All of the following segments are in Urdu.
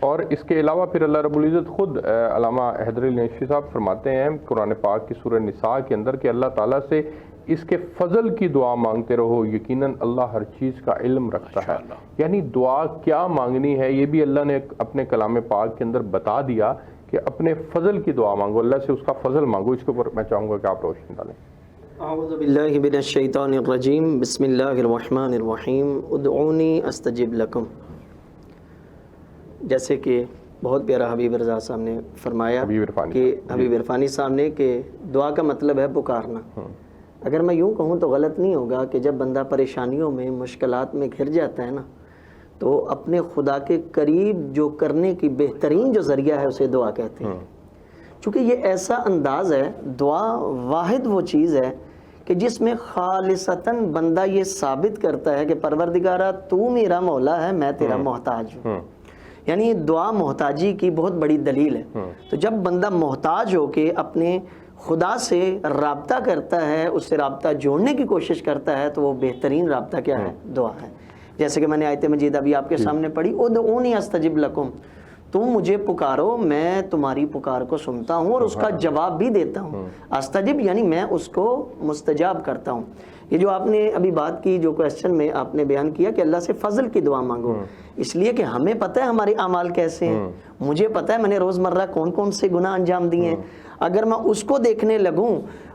اور اس کے علاوہ پھر اللہ رب العزت خود علامہ حیدر علی نشوی صاحب فرماتے ہیں قرآن پاک کی سورہ نساء کے اندر کہ اللہ تعالیٰ سے اس کے فضل کی دعا مانگتے رہو، یقیناً اللہ ہر چیز کا علم رکھتا ہے۔ یعنی دعا کیا مانگنی ہے یہ بھی اللہ نے اپنے کلام پاک کے اندر بتا دیا کہ اپنے فضل کی دعا مانگو، اللہ سے اس کا فضل مانگو۔ اس کے اوپر میں چاہوں گا کہ آپ روشنی ڈالیں۔ اعوذ باللہ من الشیطان الرجیم، بسم اللہ الرحمن الرحیم، ادعونی استجب لکم۔ جیسے کہ بہت پیارا حبیب رضا صاحب نے فرمایا کہ حبیب عرفانی صاحب نے کہ دعا کا مطلب ہے پکارنا۔ اگر میں یوں کہوں تو غلط نہیں ہوگا کہ جب بندہ پریشانیوں میں مشکلات میں گھر جاتا ہے نا تو اپنے خدا کے قریب جو کرنے کی بہترین جو ذریعہ ہے اسے دعا کہتے ہیں، چونکہ یہ ایسا انداز ہے، دعا واحد وہ چیز ہے کہ جس میں خالصتاً بندہ یہ ثابت کرتا ہے کہ پروردگارہ تو میرا مولا ہے، میں تیرا محتاج ہوں۔ یعنی دعا محتاجی کی بہت بڑی دلیل ہے۔ تو جب بندہ محتاج ہو کے اپنے خدا سے رابطہ کرتا ہے، اس سے رابطہ جوڑنے کی کوشش کرتا ہے، تو وہ بہترین رابطہ کیا ہے؟ دعا ہے۔ جیسے کہ میں نے آیت مجید ابھی آپ کے سامنے پڑھی، ادعونی استجب لکم، تم مجھے پکارو میں تمہاری پکار کو سنتا ہوں اور اس کا جواب بھی دیتا ہوں۔ استجب یعنی میں اس کو مستجاب کرتا ہوں۔ یہ جو آپ نے ابھی بات کی، جو کویسچن میں آپ نے بیان کیا کہ اللہ سے فضل کی دعا مانگو، اس لیے کہ ہمیں پتہ ہے ہمارے اعمال کیسے ہیں، مجھے پتہ ہے میں نے روزمرہ کون کون سے گناہ انجام دیے ہیں۔ اگر میں اس کو دیکھنے لگوں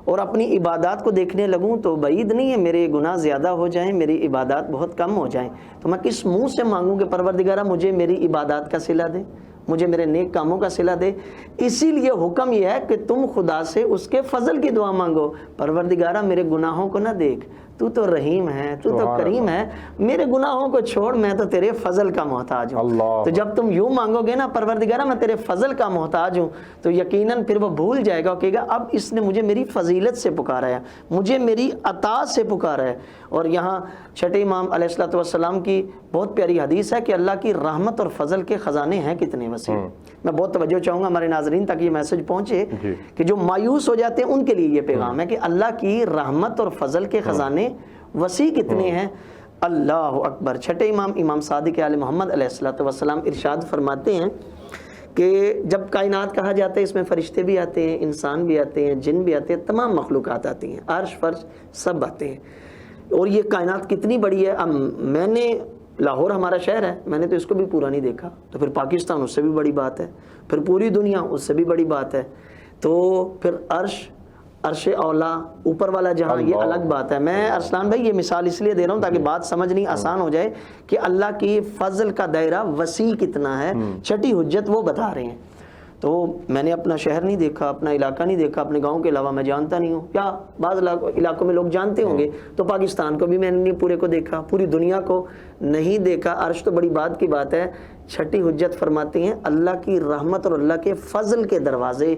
اور اپنی عبادات کو دیکھنے لگوں تو بعید نہیں ہے میرے گناہ زیادہ ہو جائیں، میری عبادات بہت کم ہو جائیں۔ تو میں کس منہ سے مانگوں کہ پروردگارہ مجھے میری عبادات کا صلہ دے، مجھے میرے نیک کاموں کا صلہ دے۔ اسی لیے حکم یہ ہے کہ تم خدا سے اس کے فضل کی دعا مانگو، پروردگارہ میرے گناہوں کو نہ دیکھ، تو تو رحیم ہے، تو تو کریم ہے، میرے گناہوں کو چھوڑ، میں تو تیرے فضل کا محتاج ہوں۔ تو جب تم یوں مانگو گے نا پروردگارہ میں تیرے فضل کا محتاج ہوں، تو یقیناً پھر وہ بھول جائے گا، کہے گا اب اس نے مجھے میری فضیلت سے پکارا ہے، مجھے میری عطا سے پکارا ہے۔ اور یہاں چھٹے امام علیہ الصلوۃ والسلام کی بہت پیاری حدیث ہے کہ اللہ کی رحمت اور فضل کے خزانے ہیں کتنے وسیع۔ میں بہت توجہ چاہوں گا ہمارے ناظرین تک یہ میسج پہنچے کہ جو مایوس ہو جاتے ہیں ان کے لیے یہ پیغام ہے کہ اللہ کی رحمت اور فضل کے خزانے وسیع کتنے ہیں۔ اللہ اکبر۔ چھٹے امام صادق آل محمد علیہ الصلوۃ والسلام ارشاد فرماتے ہیں کہ جب کائنات کہا جاتا ہے اس میں فرشتے بھی آتے ہیں، انسان بھی آتے ہیں، جن بھی آتے ہیں، تمام مخلوقات آتی ہیں، عرش فرش سب آتے ہیں۔ اور یہ کائنات کتنی بڑی ہے، اب میں نے لاہور ہمارا شہر ہے، میں نے تو اس کو بھی پورا نہیں دیکھا، تو پھر پاکستان اس سے بھی بڑی بات ہے، پھر پوری دنیا اس سے بھی بڑی بات ہے، تو پھر عرش اولا اوپر والا جہاں، یہ الگ بات ہے۔ میں ارسلان بھائی یہ مثال اس لیے دے رہا ہوں تاکہ بات سمجھنی آسان ہو جائے کہ اللہ کی فضل کا دائرہ وسیع کتنا ہے۔ چھٹی حجت وہ بتا رہے ہیں۔ تو میں نے اپنا شہر نہیں دیکھا، اپنا علاقہ نہیں دیکھا، اپنے گاؤں کے علاوہ میں جانتا نہیں ہوں، یا بعض علاقوں میں لوگ جانتے ہوں گے، تو پاکستان کو بھی میں نے پورے کو دیکھا، پوری دنیا کو نہیں دیکھا۔ عرش تو بڑی بات کی بات ہے۔ چھٹی حجت فرماتے ہیں اللہ کی رحمت اور اللہ کے فضل کے دروازے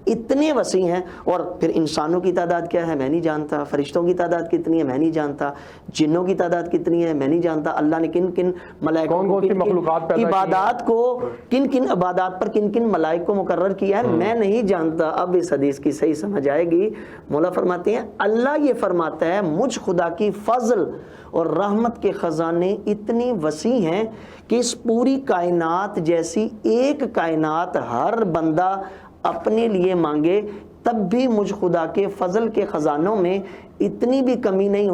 اتنے وسیع ہیں، اور پھر انسانوں کی تعداد کیا ہے میں نہیں جانتا، فرشتوں کی تعداد کتنی ہے میں نہیں جانتا، جنوں کی تعداد کتنی ہے میں نہیں جانتا، اللہ نے کن کن ملائکوں کو عبادات کو کن کن عبادات پر کن کن ملائک کو مقرر کیا ہے میں نہیں جانتا۔ اب اس حدیث کی صحیح سمجھ آئے گی۔ مولا فرماتے ہیں اللہ یہ فرماتا ہے مجھ خدا کی فضل اور رحمت کے خزانے اتنی وسیع ہیں کہ اس پوری کائنات جیسی ایک کائنات ہر بندہ اپنے لیے مانگے تب بھی مجھ خدا کے فضل کے خزانوں میں اتنی بھی کمی نہیں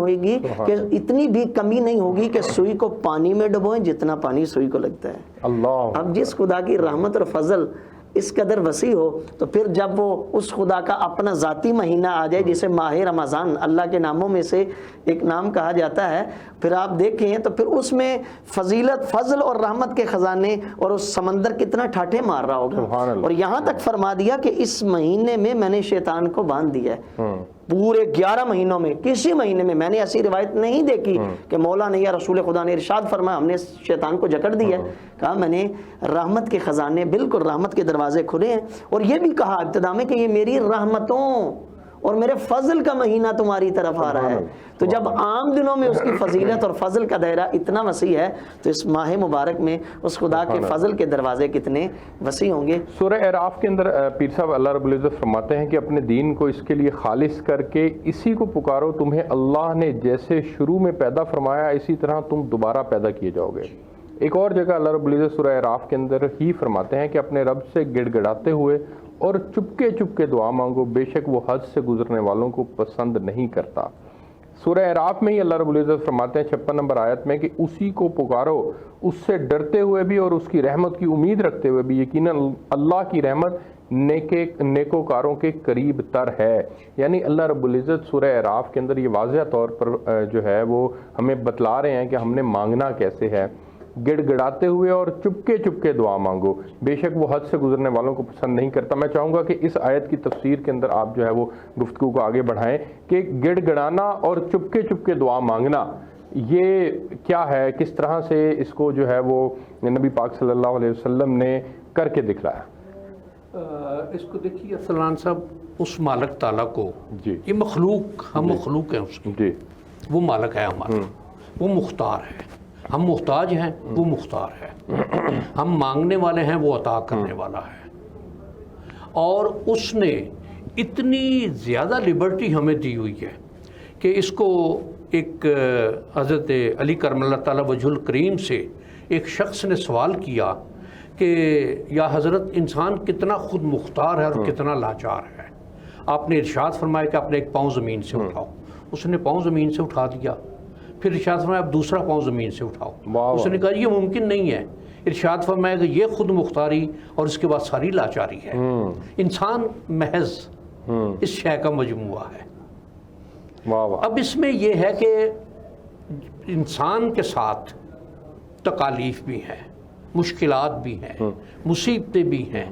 ہوگی کہ سوئی کو پانی میں ڈبوئیں جتنا پانی سوئی کو لگتا ہے۔ اللہ۔ اب جس خدا کی رحمت اور فضل اس قدر وسیع ہو تو پھر جب وہ اس خدا کا اپنا ذاتی مہینہ آ جائے جسے ماہ رمضان اللہ کے ناموں میں سے ایک نام کہا جاتا ہے، پھر آپ دیکھیں تو پھر اس میں فضیلت فضل اور رحمت کے خزانے اور اس سمندر کتنا ٹھاٹھے مار رہا ہوگا۔ اور یہاں تک فرما دیا کہ اس مہینے میں میں نے شیطان کو باندھ دیا ہے۔ پورے 11 مہینوں میں کسی مہینے میں میں نے ایسی روایت نہیں دیکھی کہ مولا نے یا رسول خدا نے ارشاد فرمایا ہم نے شیطان کو جکڑ دیا ہے۔ کہا میں نے رحمت کے خزانے، بالکل رحمت کے دروازے کھلے ہیں، اور یہ بھی کہا ابتدا میں کہ یہ میری رحمتوں اور میرے فضل کا مہینہ تمہاری طرف آ رہا ہے۔ تو جب عام دنوں میں اس کی فضیلت اور فضل کا دائرہ اتنا وسیع ہے تو اس ماہ مبارک میں اس خدا کے فضل کے دروازے کتنے وسیع ہوں گے۔ سورہ اعراف کے اندر پیر صاحب اللہ رب العزت فرماتے ہیں کہ اپنے دین کو اس کے لیے خالص کر کے اسی کو پکارو، تمہیں اللہ نے جیسے شروع میں پیدا فرمایا اسی طرح تم دوبارہ پیدا کیے جاؤ گے۔ ایک اور جگہ اللہ رب العزت سورہ اعراف کے اندر ہی فرماتے ہیں کہ اپنے رب سے گڑ گڑاتے ہوئے اور چپکے چپکے دعا مانگو، بے شک وہ حد سے گزرنے والوں کو پسند نہیں کرتا۔ سورہ اعراف میں ہی اللہ رب العزت فرماتے ہیں 56 نمبر آیت میں کہ اسی کو پکارو اس سے ڈرتے ہوئے بھی اور اس کی رحمت کی امید رکھتے ہوئے بھی، یقیناً اللہ کی رحمت نیکوکاروں کے قریب تر ہے۔ یعنی اللہ رب العزت سورہ اعراف کے اندر یہ واضح طور پر جو ہے وہ ہمیں بتلا رہے ہیں کہ ہم نے مانگنا کیسے ہے۔ گڑ گڑاتے ہوئے اور چپکے چپکے دعا مانگو، بے شک وہ حد سے گزرنے والوں کو پسند نہیں کرتا۔ میں چاہوں گا کہ اس آیت کی تفسیر کے اندر آپ جو ہے وہ گفتگو کو آگے بڑھائیں کہ گڑ گڑانا اور چپکے چپکے دعا مانگنا یہ کیا ہے، کس طرح سے اس کو جو ہے وہ نبی پاک صلی اللہ علیہ وسلم نے کر کے دکھلایا۔ اس کو دیکھیے سلمان صاحب، اس مالک تعالیٰ کو جی، یہ مخلوق، ہم مخلوق ہیں اس کی، جی، وہ مالک ہے ہمارا، وہ مختار ہے، ہم محتاج ہیں، وہ مختار ہے، ہم مانگنے والے ہیں، وہ عطا کرنے والا ہے۔ اور اس نے اتنی زیادہ لبرٹی ہمیں دی ہوئی ہے کہ اس کو ایک حضرت علی کرم اللہ تعالیٰ وجہ الکریم سے ایک شخص نے سوال کیا کہ یا حضرت انسان کتنا خود مختار ہے اور کتنا لاچار ہے۔ آپ نے ارشاد فرمایا کہ اپنے ایک پاؤں زمین سے اٹھاؤ، اس نے پاؤں زمین سے اٹھا دیا، پھر ارشاد فرمایا اب دوسرا پاؤں زمین سے اٹھاؤ، اس نے کہا یہ ممکن نہیں ہے، ارشاد فرمایا کہ یہ خود مختاری اور اس کے بعد ساری لاچاری ہے۔ انسان محض اس شے کا مجموعہ ہے۔ اب اس میں یہ ہے کہ انسان کے ساتھ تکالیف بھی ہیں، مشکلات بھی ہیں، مصیبتیں بھی ہیں،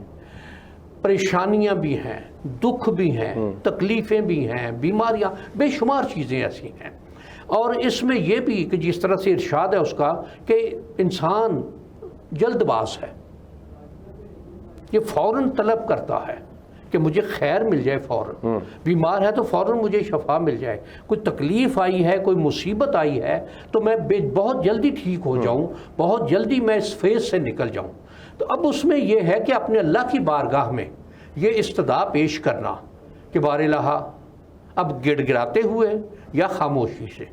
پریشانیاں بھی ہیں، دکھ بھی ہیں، تکلیفیں بھی ہیں، بیماریاں، بے شمار چیزیں ایسی ہیں۔ اور اس میں یہ بھی کہ جس طرح سے ارشاد ہے اس کا کہ انسان جلد باز ہے، یہ فوراً طلب کرتا ہے کہ مجھے خیر مل جائے، فوراً بیمار ہے تو فوراً مجھے شفا مل جائے، کوئی تکلیف آئی ہے، کوئی مصیبت آئی ہے تو میں بہت جلدی ٹھیک ہو جاؤں، بہت جلدی میں اس فیز سے نکل جاؤں۔ تو اب اس میں یہ ہے کہ اپنے اللہ کی بارگاہ میں یہ استدعا پیش کرنا کہ بار الہ اب گڑ گڑاتے ہوئے یا خاموشی سے۔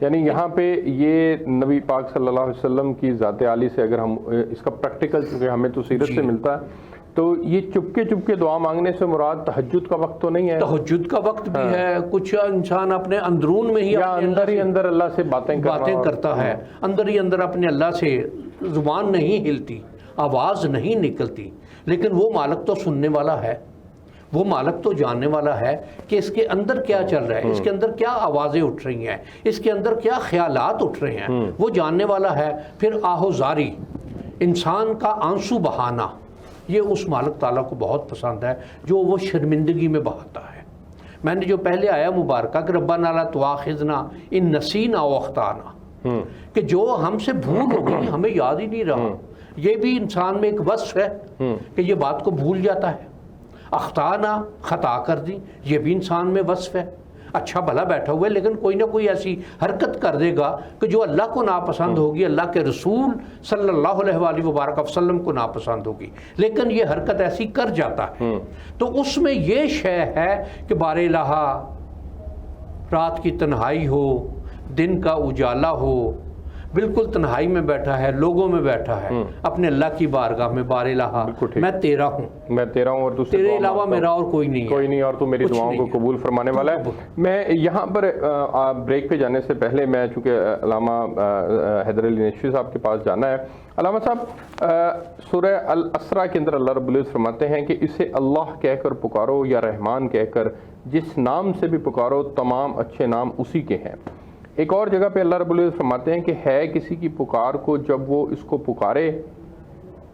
یعنی یہاں پہ یہ نبی پاک صلی اللہ علیہ وسلم کی ذات عالی سے اگر ہم اس کا پریکٹیکل، چونکہ ہمیں تو سیرت سے ملتا ہے، تو یہ چپکے چپکے دعا مانگنے سے مراد تہجد کا وقت تو نہیں ہے؟ تہجد کا وقت بھی ہے، کچھ انسان اپنے اندرون میں ہی یا اندر اللہ سے باتیں کرتا ہے، اندر ہی اندر اپنے اللہ سے زبان نہیں ہلتی، آواز نہیں نکلتی، لیکن وہ مالک تو سننے والا ہے، وہ مالک تو جاننے والا ہے کہ اس کے اندر کیا چل رہا ہے، اس کے اندر کیا آوازیں اٹھ رہی ہیں، اس کے اندر کیا خیالات اٹھ رہے ہیں، وہ جاننے والا ہے۔ پھر آہوزاری، انسان کا آنسو بہانا، یہ اس مالک تعالیٰ کو بہت پسند ہے جو وہ شرمندگی میں بہاتا ہے۔ میں نے جو پہلے آیا مبارکہ کہ ربنا لا تؤاخذنا ان نسینا او اخطانا، کہ جو ہم سے بھول ہو گئی ہمیں یاد ہی نہیں رہا، یہ بھی انسان میں ایک وصف ہے کہ یہ بات کو بھول جاتا ہے۔ اخطانا، خطا کر دی، یہ بھی انسان میں وصف ہے۔ اچھا بھلا بیٹھا ہوا ہے لیکن کوئی نہ کوئی ایسی حرکت کر دے گا کہ جو اللہ کو ناپسند ہوگی، اللہ کے رسول صلی اللہ علیہ وآلہ وبارک وسلم کو ناپسند ہوگی، لیکن یہ حرکت ایسی کر جاتا ہے۔ تو اس میں یہ شے ہے کہ بار الہ رات کی تنہائی ہو، دن کا اجالا ہو، بالکل تنہائی میں بیٹھا ہے، لوگوں میں بیٹھا ہے، اپنے اللہ کی بارگاہ میں بار الہ میں تیرا ہوں، اور تیرے علاوہ میرا اور کوئی نہیں اور تو میری دعاؤں کو قبول فرمانے والا ہے۔ میں یہاں پر بریک پہ جانے سے پہلے میں چونکہ علامہ حیدر علی نشوی صاحب کے پاس جانا ہے، علامہ صاحب سورہ الاسراء کے اندر اللہ رب العزت فرماتے ہیں کہ اسے اللہ کہہ کر پکارو یا رحمان کہہ کر، جس نام سے بھی پکارو تمام اچھے نام اسی کے ہیں۔ ایک اور جگہ پہ اللہ رب العزت فرماتے ہیں کہ ہے کسی کی پکار کو جب وہ اس کو پکارے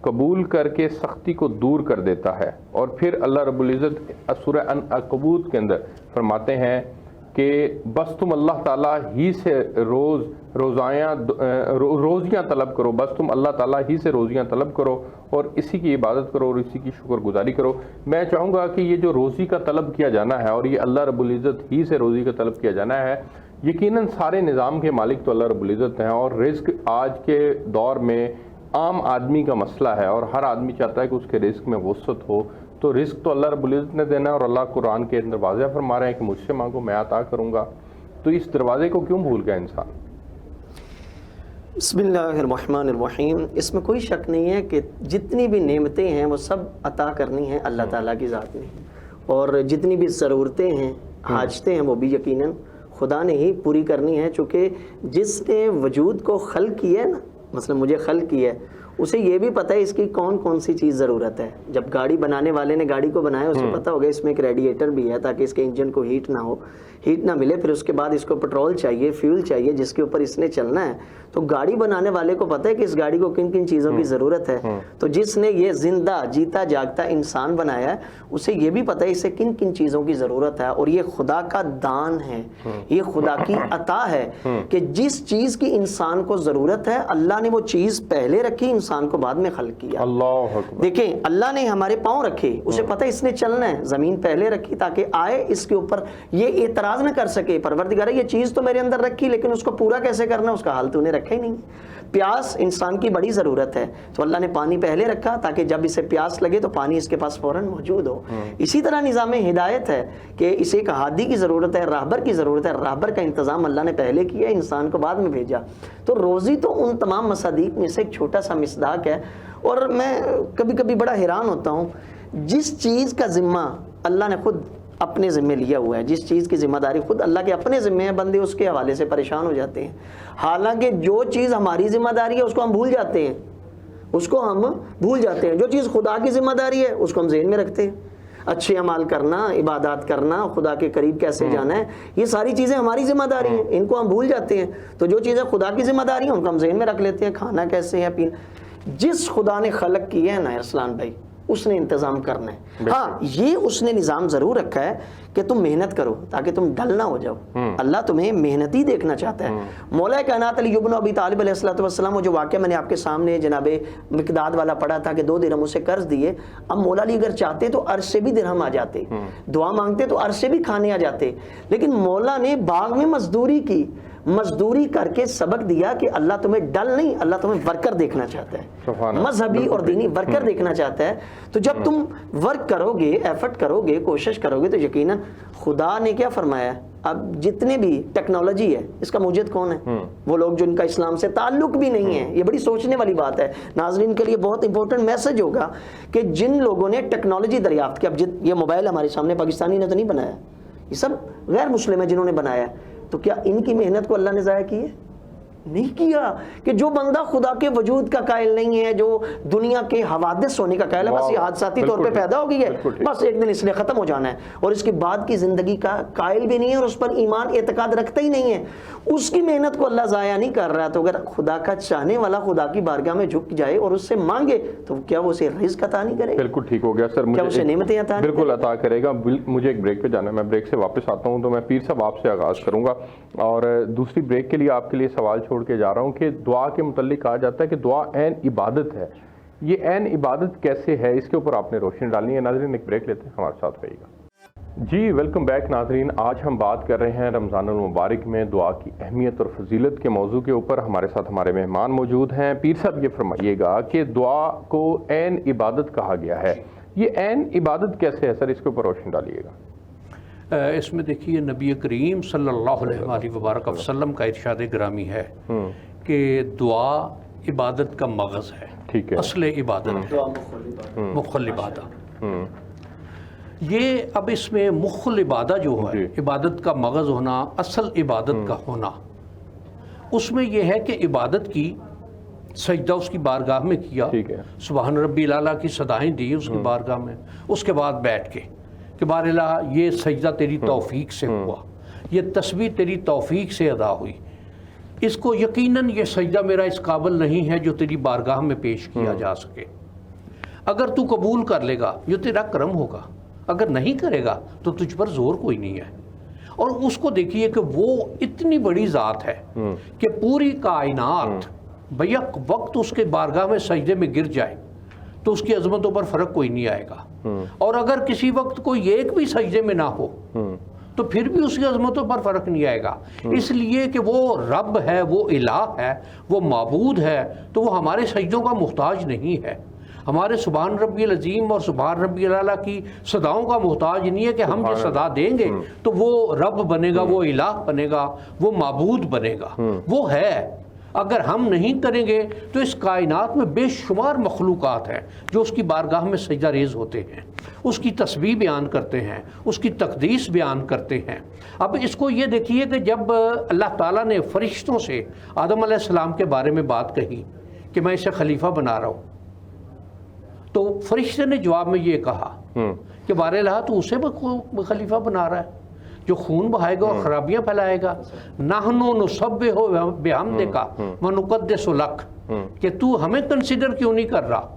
قبول کر کے سختی کو دور کر دیتا ہے۔ اور پھر اللہ رب العزت سورہ العنکبوت کے اندر فرماتے ہیں کہ بس تم اللہ تعالیٰ ہی سے روزیاں طلب کرو، بس تم اللہ تعالیٰ ہی سے روزیاں طلب کرو اور اسی کی عبادت کرو اور اسی کی شکر گزاری کرو۔ میں چاہوں گا کہ یہ جو روزی کا طلب کیا جانا ہے اور یہ اللہ رب العزت ہی سے روزی کا طلب کیا جانا ہے، یقیناً سارے نظام کے مالک تو اللہ رب العزت ہیں، اور رزق آج کے دور میں عام آدمی کا مسئلہ ہے اور ہر آدمی چاہتا ہے کہ اس کے رزق میں وسعت ہو، تو رزق تو اللہ رب العزت نے دینا ہے، اور اللہ قرآن کے اندر واضح فرما رہے ہیں کہ مجھ سے مانگو میں عطا کروں گا۔ تو اس دروازے کو کیوں بھول گیا انسان؟ بسم اللہ الرحمن الرحیم. اس میں کوئی شک نہیں ہے کہ جتنی بھی نعمتیں ہیں وہ سب عطا کرنی ہیں اللہ تعالیٰ کی ذات نے, اور جتنی بھی ضرورتیں ہیں, حاجتیں ہیں, وہ بھی یقیناً خدا نے ہی پوری کرنی ہے, چونکہ جس نے وجود کو خلق کیا ہے نا, مثلا مجھے خلق کیا ہے, اسے یہ بھی پتہ ہے اس کی کون کون سی چیز ضرورت ہے. جب گاڑی بنانے والے نے گاڑی کو بنایا, اسے پتہ ہوگا اس میں ایک ریڈیٹر بھی ہے تاکہ اس کے انجن کو ہیٹ نہ ملے, پھر اس کے بعد اس کو پٹرول چاہیے, فیول چاہیے جس کے اوپر اس نے چلنا ہے. تو گاڑی بنانے والے کو پتہ ہے کہ اس گاڑی کو کن کن چیزوں کی ضرورت ہے. تو جس نے یہ زندہ جیتا جاگتا انسان بنایا ہے, اسے یہ بھی پتہ ہے اسے کن کن چیزوں کی ضرورت ہے. اور یہ خدا کا دان ہے, یہ خدا کی عطا ہے کہ جس چیز کی انسان کو ضرورت ہے اللہ نے وہ چیز پہلے رکھی, انسان کو بعد میں خلق کیا. اللہ دیکھیں, اللہ نے ہمارے پاؤں رکھے, اسے پتہ اس نے چلنا ہے, زمین پہلے رکھی تاکہ آئے اس کے اوپر یہ اعتراض نہ کر سکے, پروردگار یہ چیز تو میرے اندر رکھی لیکن اس کو پورا کیسے کرنا, اس کا حال تو نے رکھا ہی نہیں. پیاس انسان کی بڑی ضرورت ہے, تو اللہ نے پانی پہلے رکھا تاکہ جب اسے پیاس لگے تو پانی اس کے پاس فوراً موجود ہو. اسی طرح نظام ہدایت ہے کہ اسے ایک ہادی کی ضرورت ہے, راہبر کی ضرورت ہے, راہبر کا انتظام اللہ نے پہلے کیا, انسان کو بعد میں بھیجا. تو روزی تو ان تمام مصادیق میں سے ایک چھوٹا سا مصداق ہے. اور میں کبھی کبھی بڑا حیران ہوتا ہوں, جس چیز کا ذمہ اللہ نے خود اپنے ذمہ لیا ہوا ہے, جس چیز کی ذمہ داری خود اللہ کے اپنے ذمہ ہے, بندے اس کے حوالے سے پریشان ہو جاتے ہیں. حالانکہ جو چیز ہماری ذمہ داری ہے اس کو ہم بھول جاتے ہیں, جو چیز خدا کی ذمہ داری ہے اس کو ہم ذہن میں رکھتے ہیں. اچھے اعمال کرنا, عبادات کرنا, خدا کے قریب کیسے جانا ہے, یہ ساری چیزیں ہماری ذمہ داری ہیں, ان کو ہم بھول جاتے ہیں. تو جو چیزیں خدا کی ذمہ داری ہیں ان کو ہم ذہن میں رکھ لیتے ہیں, کھانا کیسے ہے, پینا. جس خدا نے خلق کیا ہے نا ارسلان بھائی, اس نے انتظام کرنا ہے. ہاں, یہ اس نے نظام ضرور رکھا ہے کہ تم محنت کرو تاکہ تم ڈل نہ ہو جاؤ. اللہ تمہیں محنتی دیکھنا چاہتا ہے. مولا کائنات علی ابن ابی طالب علیہ الصلوۃ والسلام, وہ جو واقعہ میں نے آپ کے سامنے جناب مقداد والا پڑھا تھا کہ 2 درہم اسے قرض دیے. اب مولا علی اگر چاہتے تو عرش سے بھی درہم آ جاتے, دعا مانگتے تو عرش سے بھی کھانے آ جاتے, لیکن مولا نے باغ میں مزدوری کر کے سبق دیا کہ اللہ تمہیں ڈل نہیں, اللہ تمہیں ورکر دیکھنا چاہتا ہے, مذہبی اور دینی ورکر دیکھنا چاہتا ہے. تو جب تم ورک کرو گے, ایفرٹ کرو گے, کوشش کرو گے, تو یقیناً خدا نے کیا فرمایا, اب جتنے بھی ٹیکنالوجی ہے اس کا موجد کون ہے, وہ لوگ جن کا اسلام سے تعلق بھی نہیں ہے. یہ بڑی سوچنے والی بات ہے ناظرین کے لیے, بہت امپورٹنٹ میسج ہوگا کہ جن لوگوں نے ٹیکنالوجی دریافت کی, اب یہ موبائل ہمارے سامنے پاکستانی نے تو نہیں بنایا, یہ سب غیر مسلم ہے جنہوں نے بنایا ہے. تو کیا ان کی محنت کو اللہ نے ضائع کی ہے؟ نہیں کیا. کہ جو بندہ خدا کے وجود کا قائل نہیں ہے, جو دنیا کے حوادث ہونے کا قائل ہے, بس یہ حادثاتی طور پہ پیدا ہو گئی ہے, بس ایک دن اس نے ختم ہو جانا ہے, اور اس کے بعد کی زندگی کا قائل بھی نہیں ہے, اور اس پر ایمان اعتقاد رکھتا ہی نہیں ہے, اس کی محنت کو اللہ ضائع نہیں کر رہا. تو اگر خدا کا چاہنے والا خدا کی بارگاہ میں جھک جائے اور اس سے مانگے, تو کیا وہ اسے رزق عطا نہیں کرے گا؟ بالکل ٹھیک ہو گیا سر, کیا اسے نعمتیں عطا نہیں بالکل عطا کرے گا. مجھے ایک بریک پہ جانا ہے, میں بریک سے واپس آتا ہوں. تو میں پیر صاحب آپ سے آغاز کروں گا, اور دوسری بریک کے لیے آپ کے لیے سوال چھوڑ کے جا رہا ہوں کہ دعا کے متعلق کہا جاتا ہے کہ دعا عین عبادت ہے. یہ عین عبادت کیسے ہے, اس کے اوپر آپ نے روشنی ڈالنی ہے. ناظرین ایک بریک لیتے ہیں, ہمارے ساتھ رہیے گا. جی ویلکم بیک ناظرین. آج ہم بات کر رہے ہیں رمضان المبارک میں دعا کی اہمیت اور فضیلت کے موضوع کے اوپر. ہمارے ساتھ ہمارے مہمان موجود ہیں. پیر صاحب یہ فرمائیے گا کہ دعا کو عین عبادت کہا گیا ہے, یہ عین عبادت کیسے ہے سر, اس کے اوپر روشنی ڈالیے گا. اس میں دیکھیے نبی کریم صلی اللہ علیہ وبارک وسلم کا ارشاد گرامی ہے کہ دعا عبادت کا مغز ہے, ٹھیک ہے, اصل عبادت ہے, مخ العبادہ. یہ اب اس میں مخ العبادہ جو ہے, عبادت کا مغز ہونا, اصل عبادت کا ہونا, اس میں یہ ہے کہ عبادت کی سجدہ اس کی بارگاہ میں کیا, سبحان ربی الاعلیٰ کی صدائیں دی اس کی بارگاہ میں, اس کے بعد بیٹھ کے کہ بار الہ یہ سجدہ تیری توفیق سے ہوا, یہ تسبیح تیری توفیق سے ادا ہوئی, اس کو یقیناً یہ سجدہ میرا اس قابل نہیں ہے جو تیری بارگاہ میں پیش کیا جا سکے. اگر تو قبول کر لے گا جو تیرا کرم ہوگا, اگر نہیں کرے گا تو تجھ پر زور کوئی نہیں ہے. اور اس کو دیکھیے کہ وہ اتنی بڑی ذات ہے کہ پوری کائنات بیک وقت اس کے بارگاہ میں سجدے میں گر جائے تو اس کی عظمتوں پر فرق کوئی نہیں آئے گا, اور اگر کسی وقت کوئی ایک بھی سجدے میں نہ ہو تو پھر بھی اس کی عظمتوں پر فرق نہیں آئے گا. اس لیے کہ وہ رب ہے, وہ الہ ہے, وہ معبود ہے, تو وہ ہمارے سجدوں کا محتاج نہیں ہے, ہمارے سبحان ربی العظیم اور سبحان ربی الاعلیٰ کی صداؤں کا محتاج نہیں ہے کہ ہم یہ صدا دیں گے تو وہ رب بنے گا, وہ الہ بنے گا, وہ معبود بنے گا. وہ ہے, اگر ہم نہیں کریں گے تو اس کائنات میں بے شمار مخلوقات ہیں جو اس کی بارگاہ میں سجدہ ریز ہوتے ہیں، اس کی تسبیح بیان کرتے ہیں، اس کی تقدیس بیان کرتے ہیں۔ اب اس کو یہ دیکھیے کہ جب اللہ تعالیٰ نے فرشتوں سے آدم علیہ السلام کے بارے میں بات کہی کہ میں اسے خلیفہ بنا رہا ہوں، تو فرشتے نے جواب میں یہ کہا کہ بار الہ تو اسے خلیفہ بنا رہا ہے جو خون بہائے گا اور خرابیاں پھیلائے گا۔ نحن نسبح بحمدک ونقدس لک، کہ تو ہمیں کنسیڈر کیوں نہیں کر رہا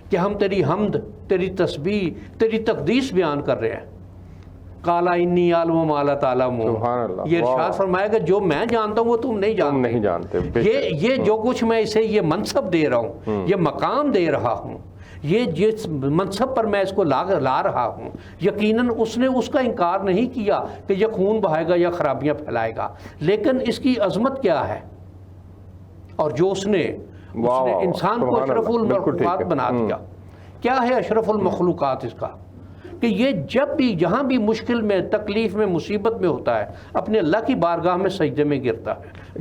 کہ ہم تیری حمد، تیری تسبیح، تیری تقدیس بیان کر رہے ہیں۔ قال انی اعلم ما لا تعلمون، یہ ارشاد فرمایا کہ جو میں جانتا ہوں وہ تم نہیں جانتے۔ یہ جو کچھ میں اسے یہ منصب دے رہا ہوں، یہ مقام دے رہا ہوں، یہ جس منصب پر میں اس کو لا رہا ہوں، یقیناً اس نے اس کا انکار نہیں کیا کہ یہ خون بہائے گا یا خرابیاں پھیلائے گا، لیکن اس کی عظمت کیا ہے، اور جو اس نے انسان کو اشرف المخلوقات بنا دیا۔ کیا ہے اشرف المخلوقات؟ اس کا کہ یہ جب بھی جہاں بھی مشکل میں، تکلیف میں، مصیبت میں ہوتا ہے، اپنے اللہ کی بارگاہ میں سجدے میں گرتا ہے۔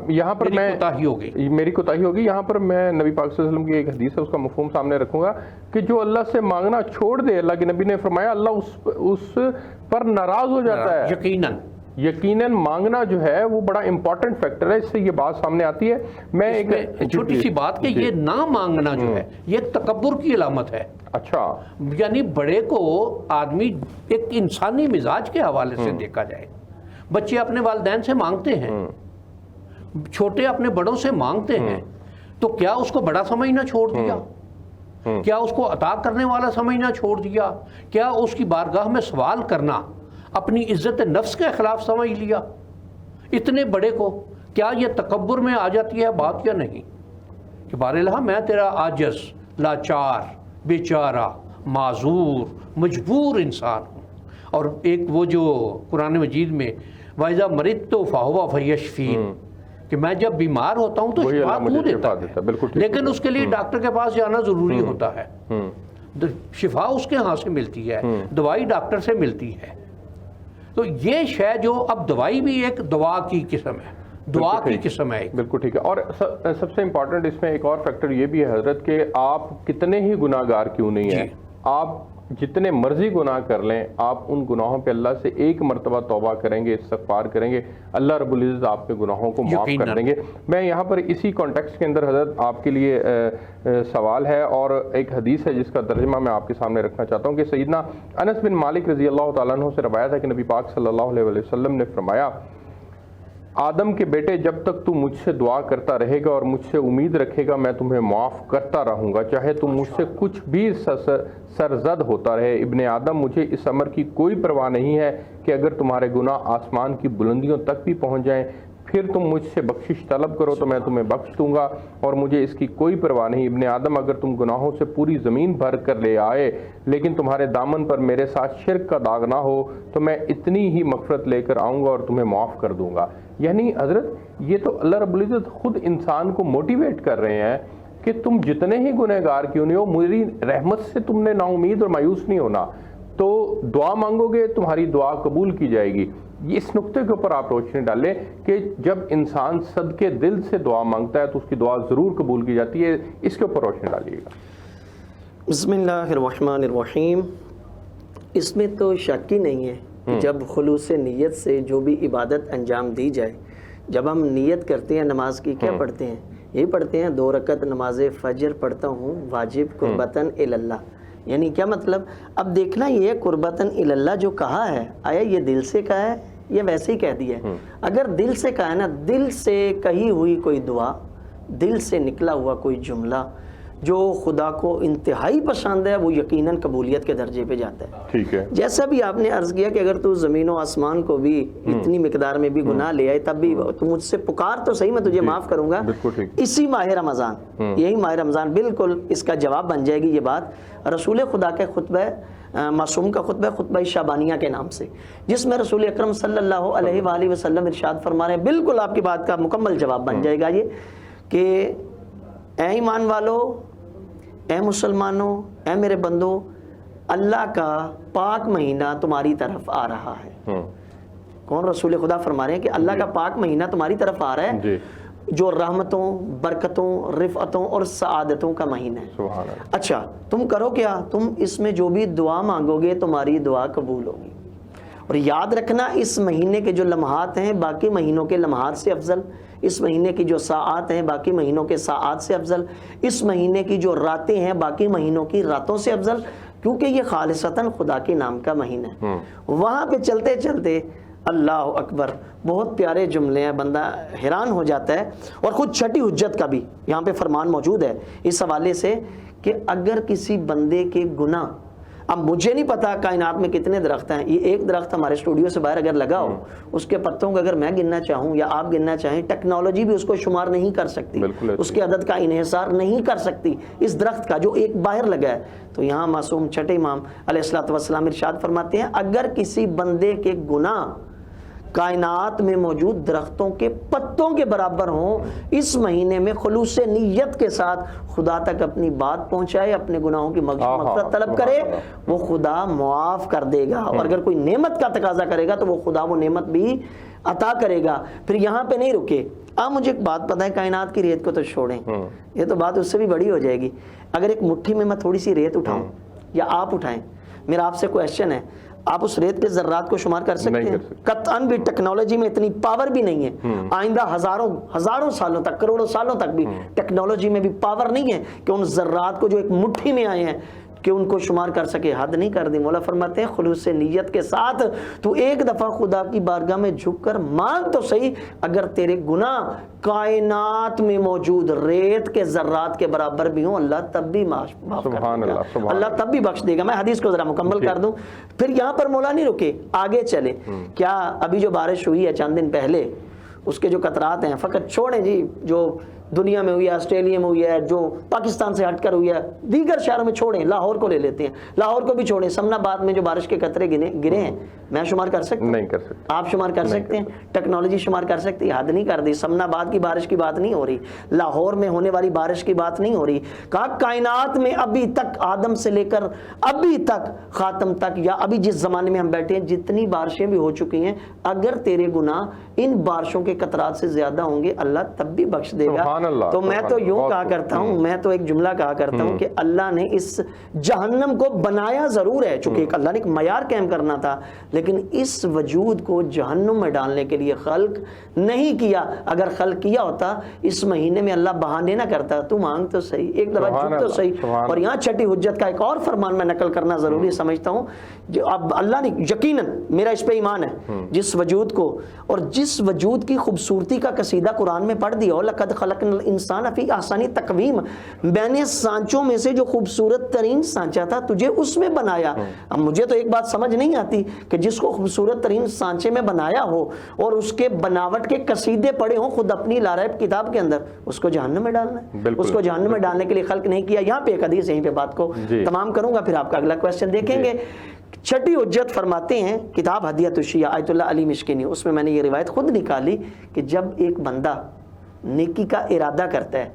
یہاں پر میری کوتاہی ہوگی، یہاں پر میں نبی پاک صلی اللہ علیہ وسلم کی ایک حدیث ہے اس کا مفہوم سامنے رکھوں گا کہ جو اللہ سے مانگنا چھوڑ دے، اللہ کے نبی نے فرمایا اللہ اس پر ناراض ہو جاتا ہے۔ یقیناً مانگنا جو ہے وہ بڑا امپورٹنٹ فیکٹر ہے، اس سے یہ بات سامنے آتی ہے۔ میں ایک چھوٹی سی بات کہ یہ نہ مانگنا جو ہے یہ تکبر کی علامت ہے۔ اچھا، یعنی بڑے کو آدمی ایک انسانی مزاج کے حوالے سے دیکھا جائے، بچے اپنے والدین سے مانگتے ہیں، چھوٹے اپنے بڑوں سے مانگتے ہیں، تو کیا اس کو بڑا سمجھنا چھوڑ دیا؟ کیا اس کو عطا کرنے والا سمجھنا چھوڑ دیا؟ کیا اس کی بارگاہ میں سوال کرنا اپنی عزت نفس کے خلاف سمجھ لیا؟ اتنے بڑے کو کیا یہ تکبر میں آ جاتی ہے بات یا نہیں کہ بار الہ میں تیرا عاجز، لاچار، بیچارہ، معذور، مجبور انسان ہوں۔ اور ایک وہ جو قرآن مجید میں وَإِذَا مَرِضْتُ فَهُوَ فَيَشْفِينِ، کہ میں جب بیمار ہوتا ہوں تو شفا تو دیتا ہے، لیکن اس کے لیے ڈاکٹر کے پاس جانا ضروری ہوتا ہے۔ شفا اس کے ہاں سے ملتی ہے، دوائی ڈاکٹر سے ملتی ہے۔ تو یہ شے جو اب دوائی بھی ایک دعا کی قسم ہے، دعا کی قسم ہے۔ بالکل ٹھیک ہے۔ اور سب سے امپورٹنٹ اس میں ایک اور فیکٹر یہ بھی ہے حضرت کہ آپ کتنے ہی گناہ گار کیوں نہیں ہیں، آپ جتنے مرضی گناہ کر لیں، آپ ان گناہوں پہ اللہ سے ایک مرتبہ توبہ کریں گے، استغفار کریں گے، اللہ رب العزت آپ کے گناہوں کو معاف کر دیں گے۔ میں یہاں پر اسی کانٹیکسٹ کے اندر حضرت آپ کے لیے سوال ہے اور ایک حدیث ہے جس کا ترجمہ میں آپ کے سامنے رکھنا چاہتا ہوں کہ سیدنا انس بن مالک رضی اللہ تعالیٰ عنہ سے روایت ہے کہ نبی پاک صلی اللہ علیہ وسلم نے فرمایا، آدم کے بیٹے جب تک تو مجھ سے دعا کرتا رہے گا اور مجھ سے امید رکھے گا میں تمہیں معاف کرتا رہوں گا، چاہے تم مجھ سے کچھ بھی سرزد ہوتا رہے۔ ابن آدم، مجھے اس امر کی کوئی پرواہ نہیں ہے کہ اگر تمہارے گناہ آسمان کی بلندیوں تک بھی پہنچ جائیں پھر تم مجھ سے بخشش طلب کرو تو میں تمہیں بخش دوں گا، اور مجھے اس کی کوئی پرواہ نہیں۔ ابن آدم، اگر تم گناہوں سے پوری زمین بھر کر لے آئے لیکن تمہارے دامن پر میرے ساتھ شرک کا داغ نہ ہو تو میں اتنی ہی مغفرت لے کر آؤں گا اور تمہیں معاف کر دوں گا۔ یعنی حضرت یہ تو اللہ رب العزت خود انسان کو موٹیویٹ کر رہے ہیں کہ تم جتنے ہی گنہگار کیوں نہیں ہو، میری رحمت سے تم نے نا امید اور مایوس نہیں ہونا، تو دعا مانگو گے تمہاری دعا قبول کی جائے گی۔ اس نقطے کے اوپر آپ روشنی ڈالیں کہ جب انسان صدقے دل سے دعا مانگتا ہے تو اس کی دعا ضرور قبول کی جاتی ہے، اس کے اوپر روشنی ڈالیے گا۔ بسم اللہ الرحمن الرحیم۔ اس میں تو شک ہی نہیں ہے کہ جب خلوص نیت سے جو بھی عبادت انجام دی جائے، جب ہم نیت کرتے ہیں نماز کی، کیا پڑھتے ہیں؟ یہی پڑھتے ہیں 2 رکعت نماز فجر پڑھتا ہوں واجب قربتاً اللہ۔ یعنی کیا مطلب؟ اب دیکھنا یہ قربتاً اللہ جو کہا ہے، آیا یہ دل سے کہا ہے یا ویسے ہی کہہ دیا ہے؟ اگر دل سے کہا ہے نا، دل سے کہی ہوئی کوئی دعا، دل سے نکلا ہوا کوئی جملہ جو خدا کو انتہائی پسند ہے، وہ یقیناً قبولیت کے درجے پہ جاتا ہے۔ ٹھیک ہے، جیسا بھی آپ نے عرض کیا کہ اگر تو زمین و آسمان کو بھی اتنی مقدار میں بھی گناہ لے آئے تب بھی تو مجھ سے پکار تو صحیح، میں تجھے معاف کروں گا۔ اسی ماہ رمضان، یہی ماہ رمضان بالکل اس کا جواب بن جائے گی یہ بات۔ رسول خدا کے خطبہ معصوم کا خطبہ شعبانیہ کے نام سے، جس میں رسول اکرم صلی اللہ علیہ وآلہ وسلم ارشاد فرما رہے ہیں، بالکل آپ کی بات کا مکمل جواب بن جائے گا یہ کہ اے ایمان والو، اے مسلمانوں، اے میرے بندو، اللہ کا پاک مہینہ تمہاری طرف آ رہا ہے۔ کون؟ رسول خدا فرما رہے ہیں کہ اللہ کا پاک مہینہ تمہاری طرف آ رہا ہے جو رحمتوں، برکتوں، رفعتوں اور سعادتوں کا مہینہ ہے. سبحان اللہ. اچھا تم کرو کیا؟ تم اس میں جو بھی دعا مانگو گے تمہاری دعا قبول ہوگی. اور یاد رکھنا اس مہینے کے جو لمحات ہیں باقی مہینوں کے لمحات سے افضل، اس مہینے کی جو ساعات ہیں باقی مہینوں کے ساعات سے افضل، اس مہینے کی جو راتیں ہیں باقی مہینوں کی راتوں سے افضل، کیونکہ یہ خالصتاً خدا کے نام کا مہینہ ہے. وہاں پہ چلتے چلتے اللہ اکبر، بہت پیارے جملے ہیں، بندہ حیران ہو جاتا ہے. اور خود چھٹی حجت کا بھی یہاں پہ فرمان موجود ہے اس حوالے سے کہ اگر کسی بندے کے گناہ، اب مجھے نہیں پتا کائنات میں کتنے درخت ہیں، یہ ایک درخت ہمارے اسٹوڈیو سے باہر اگر لگا ہو اس کے پتوں کو اگر میں گننا چاہوں یا آپ گننا چاہیں، ٹیکنالوجی بھی اس کو شمار نہیں کر سکتی، اس کے عدد کا انحصار نہیں کر سکتی اس درخت کا جو ایک باہر لگا ہے. تو یہاں معصوم چھٹے امام علیہ الصلوۃ والسلام ارشاد فرماتے ہیں اگر کسی بندے کے گناہ کائنات میں موجود درختوں کے پتوں کے برابر ہوں، اس مہینے میں خلوص نیت کے ساتھ خدا تک اپنی بات پہنچائے، اپنے گناہوں کی مغفرت طلب کرے، وہ خدا معاف کر دے گا. اور اگر کوئی نعمت کا تقاضا کرے گا تو وہ خدا وہ نعمت بھی عطا کرے گا. پھر یہاں پہ نہیں رکے. مجھے ایک بات پتہ ہے، کائنات کی ریت کو تو چھوڑیں، یہ تو بات اس سے بھی بڑی ہو جائے گی. اگر ایک مٹھی میں تھوڑی سی ریت اٹھاؤں یا آپ اٹھائیں، میرا آپ سے کویسچن ہے، آپ اس ریت کے ذرات کو شمار کر سکتے ہیں؟ قطعاً بھی ٹیکنالوجی میں اتنی پاور بھی نہیں ہے. آئندہ ہزاروں سالوں تک، کروڑوں سالوں تک بھی ٹیکنالوجی میں بھی پاور نہیں ہے کہ ان ذرات کو جو ایک مٹھی میں آئے ہیں کہ ان کو شمار کر سکے. حد نہیں کر دی. مولا فرماتے ہیں خلوص نیت کے ساتھ تو ایک دفعہ خدا کی بارگاہ میں جھک کر مانگ تو صحیح، اگر تیرے گناہ کائنات میں موجود ریت کے ذرات کے برابر بھی ہوں اللہ تب بھی معاف کر دے گا، اللہ تب بھی بخش دے گا. میں حدیث کو ذرا مکمل کر دوں. پھر یہاں پر مولا نہیں رکے، آگے چلے. کیا ابھی جو بارش ہوئی ہے چند دن پہلے، اس کے جو قطرات ہیں فقط چھوڑیں جی، جو دنیا میں ہوئی ہے، آسٹریلیا میں ہوئی ہے، جو پاکستان سے ہٹ کر ہوئی ہے، دیگر شہروں میں چھوڑیں، لاہور کو لے لیتے ہیں، لاہور کو بھی چھوڑیں. سمنا آباد میں جو بارش کے قطرے گرے ہیں، میں شمار کر سکتا ہوں؟ نہیں کر سکتا. آپ شمار کر سکتے ہیں؟ ٹیکنالوجی شمار کر سکتی ہے؟ حد نہیں کر دی. سمنا آباد کی بارش کی بات نہیں ہو رہی، لاہور میں ہونے والی بارش کی بات نہیں ہو رہی. کہا کائنات میں ابھی تک، آدم سے لے کر ابھی تک، خاتم تک، یا ابھی جس زمانے میں ہم بیٹھے ہیں جتنی بارشیں بھی ہو چکی ہیں، اگر تیرے گناہ ان بارشوں کے قطرات سے زیادہ ہوں گے اللہ تب بھی بخش دے گا. تو میں تو یوں کہا کرتا ہوں، میں تو ایک جملہ کہا کرتا ہوں کہ اللہ نے اس جہنم کو بنایا ضرور ہے، چونکہ اللہ نے ایک معیار قائم کرنا تھا، لیکن اس وجود کو جہنم میں ڈالنے کے لیے خلق نہیں کیا. اگر خلق کیا ہوتا اس مہینے میں اللہ بہانے نہ کرتا. تو مانگ تو صحیح، ایک دفعہ جھک تو صحیح. اور یہاں چھٹی حجت کا ایک اور فرمان میں نقل کرنا ضروری سمجھتا ہوں. جو اب اللہ نے یقیناً، میرا اس پہ ایمان ہے، جس وجود کو اور جس وجود کی خوبصورتی کا قصیدہ قرآن میں پڑھ دیا، لقد خلقنا الانسان فی احسن تقویم، میں نے سانچوں میں سے جو خوبصورت ترین سانچا تھا تجھے اس میں بنایا. اب مجھے تو ایک بات سمجھ نہیں آتی کہ جس کو خوبصورت ترین سانچے میں بنایا ہو اور اس کے بناوٹ کے قصیدے پڑے ہوں خود اپنی لارائب کتاب کے اندر، اس کو جہنم میں ڈالنا ہے. اس کو جہنم میں ڈالنے کے لیے خلق نہیں کیا. یہاں پہ ایک حدیث، یہیں پہ بات کو تمام کروں گا، پھر آپ کا اگلا کویسچن دیکھیں گے. چھٹی حجت فرماتے ہیں کتاب ہدیۃ الشیعہ آیت اللہ علی مشکینی، اس میں نے یہ روایت خود نکالی کہ جب ایک بندہ نیکی کا ارادہ کرتا ہے،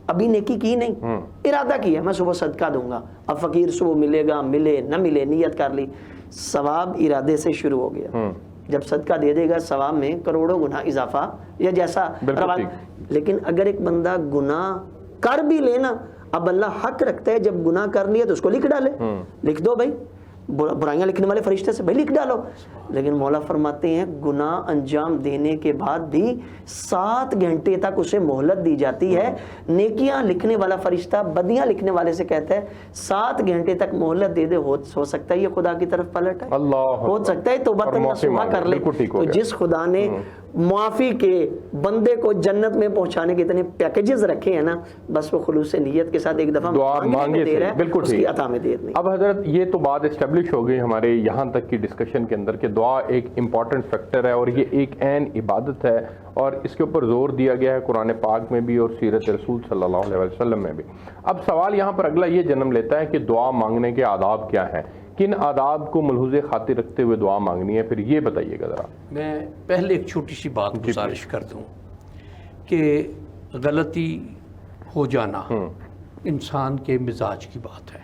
ابھی نیکی کی نہیں، ارادہ کیا میں صبح صدقہ دوں گا، اب فقیر صبح ملے گا، ملے نہ ملے، نیت کر لی، ثواب ارادے سے شروع ہو گیا. جب صدقہ دے دے گا ثواب میں کروڑوں گنا اضافہ یا جیسا. لیکن اگر ایک بندہ گناہ کر بھی لینا، اب اللہ حق رکھتا ہے جب گناہ کر لیا تو اس کو لکھ ڈالے، لکھ دو بھائی، برائیاں لکھنے والے فرشتے سے بھائی لکھ ڈالو. لیکن مولا فرماتے ہیں گناہ انجام دینے کے بعد بھی 7 گھنٹے تک اسے مہلت دی جاتی ہے. نیکیاں لکھنے والا فرشتہ بدیاں لکھنے والے سے کہتا ہے 7 گھنٹے تک مہلت دے دے، ہو سکتا ہے یہ خدا کی طرف پلٹ ہے، ہو سکتا ہے توبہ نصوحہ کر لے. تو جس خدا نے معافی کے بندے کو جنت میں پہنچانے کے اتنے پیکیجز رکھے ہیں نا، بس وہ خلوص نیت کے ساتھ ایک دفعہ مانگے دے رہا ہے، بالکل اس کی عطا میں دیر نہیں. اب حضرت یہ تو بات اسٹیبلش ہو گئی ہمارے یہاں تک کی ڈسکشن کے اندر کہ دعا ایک امپورٹنٹ فیکٹر ہے اور یہ ایک عین عبادت ہے، اور اس کے اوپر زور دیا گیا ہے قرآن پاک میں بھی اور سیرت رسول صلی اللہ علیہ وسلم میں بھی. اب سوال یہاں پر اگلا یہ جنم لیتا ہے کہ دعا مانگنے کے آداب کیا ہیں، کن آداب کو ملحوظ خاطر رکھتے ہوئے دعا مانگنی ہے، پھر یہ بتائیے گا ذرا. میں پہلے ایک چھوٹی سی بات گزارش کر دوں کہ غلطی ہو جانا انسان کے مزاج کی بات ہے،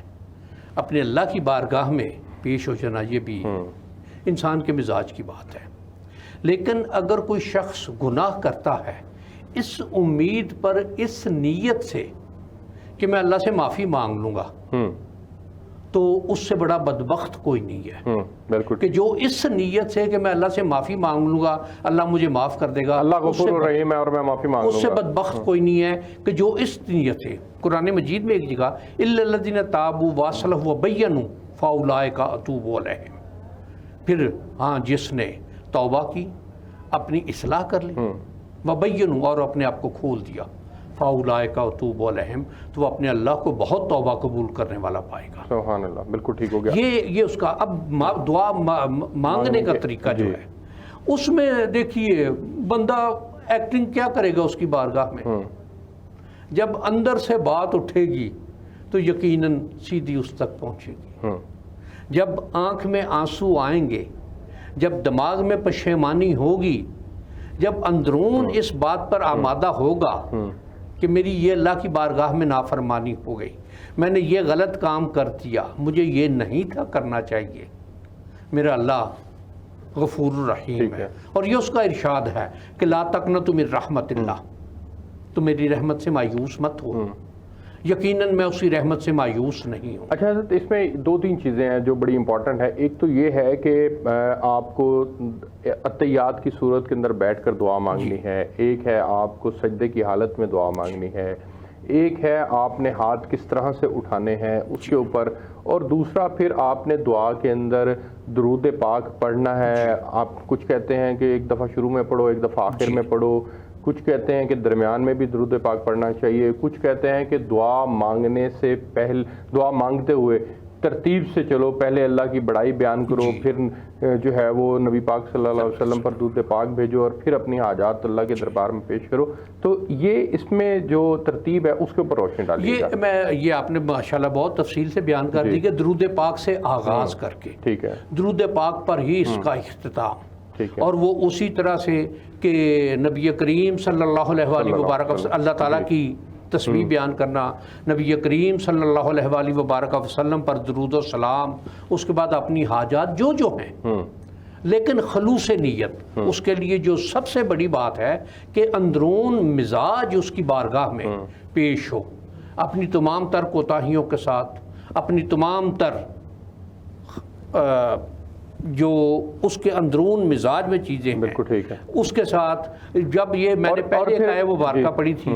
اپنے اللہ کی بارگاہ میں پیش ہو جانا یہ بھی انسان کے مزاج کی بات ہے. لیکن اگر کوئی شخص گناہ کرتا ہے اس امید پر، اس نیت سے کہ میں اللہ سے معافی مانگ لوں گا، تو اس سے بڑا بدبخت کوئی نہیں ہے بالکل، کہ جو اس نیت سے کہ میں اللہ سے معافی مانگ لوں گا، اللہ مجھے معاف کر دے گا، اللہ غفور الرحیم ہے اور میں معافی مانگ لوں گا، اس سے بدبخت کوئی نہیں ہے کہ جو اس نیت سے۔ قرآن مجید میں ایک جگہ الا الذین تابوا واصلحوا وبینوا فاولئک اتوب علیہم، پھر ہاں جس نے توبہ کی، اپنی اصلاح کر لی، وبینوا اور اپنے آپ کو کھول دیا، فاولئک اتوب علیہم، تو وہ اپنے اللہ کو بہت توبہ قبول کرنے والا پائے گا۔ سبحان اللہ، بالکل ٹھیک ہو گیا۔ یہ اس کا اب دعا مانگنے کا طریقہ جو ہے اس میں دیکھیے بندہ ایکٹنگ کیا کرے گا اس کی بارگاہ میں، جب اندر سے بات اٹھے گی تو یقیناً سیدھی اس تک پہنچے گی، جب آنکھ میں آنسو آئیں گے، جب دماغ میں پشیمانی ہوگی، جب اندرون اس بات پر آمادہ ہوگا کہ میری یہ اللہ کی بارگاہ میں نافرمانی ہو گئی، میں نے یہ غلط کام کر دیا، مجھے یہ نہیں تھا کرنا چاہیے، میرا اللہ غفور الرحیم ہے، اور یہ اس کا ارشاد ہے کہ لا تقنطوا من رحمت اللہ، تو میری رحمت سے مایوس مت ہو، یقیناً میں اسی رحمت سے مایوس نہیں ہوں۔ اچھا حضرت، اس میں دو تین چیزیں ہیں جو بڑی امپورٹنٹ ہے۔ ایک تو یہ ہے کہ آپ کو اتحیات کی صورت کے اندر بیٹھ کر دعا مانگنی ہے، ایک ہے آپ کو سجدے کی حالت میں دعا مانگنی ہے، ایک ہے آپ نے ہاتھ کس طرح سے اٹھانے ہیں اس کے اوپر، اور دوسرا پھر آپ نے دعا کے اندر درود پاک پڑھنا ہے۔ آپ کچھ کہتے ہیں کہ ایک دفعہ شروع میں پڑھو، ایک دفعہ آخر میں پڑھو، کچھ کہتے ہیں کہ درمیان میں بھی درود پاک پڑھنا چاہیے، کچھ کہتے ہیں کہ دعا مانگنے سے پہلے، دعا مانگتے ہوئے ترتیب سے چلو، پہلے اللہ کی بڑائی بیان کرو، پھر جو ہے وہ نبی پاک صلی اللہ علیہ وسلم پر درود پاک بھیجو، اور پھر اپنی حاجات اللہ کے دربار میں پیش کرو۔ تو یہ اس میں جو ترتیب ہے اس کے اوپر روشنی ڈالیے گا۔ یہ آپ نے ماشاءاللہ بہت تفصیل سے بیان کر دی کہ درود پاک سے آغاز کر کے، ٹھیک ہے، درود پاک پر ہی اس کا اختتام، اور وہ اسی طرح سے کہ نبی کریم صلی اللہ علیہ وآلہ وبارک وسلم، اللہ تعالیٰ کی تسبیح بیان کرنا، نبی کریم صلی اللہ علیہ وآلہ وبارک وسلم پر درود و سلام، اس کے بعد اپنی حاجات جو ہیں، لیکن خلوص نیت، اس کے لیے جو سب سے بڑی بات ہے کہ اندرون مزاج اس کی بارگاہ میں پیش ہو، اپنی تمام تر کوتاہیوں کے ساتھ، اپنی تمام تر جو اس کے اندرون مزاج میں چیزیں ہیں، بالکل ٹھیک ہے، اس کے ساتھ جب یہ میں نے پہلے ایک آیت مبارکہ پڑھی تھی،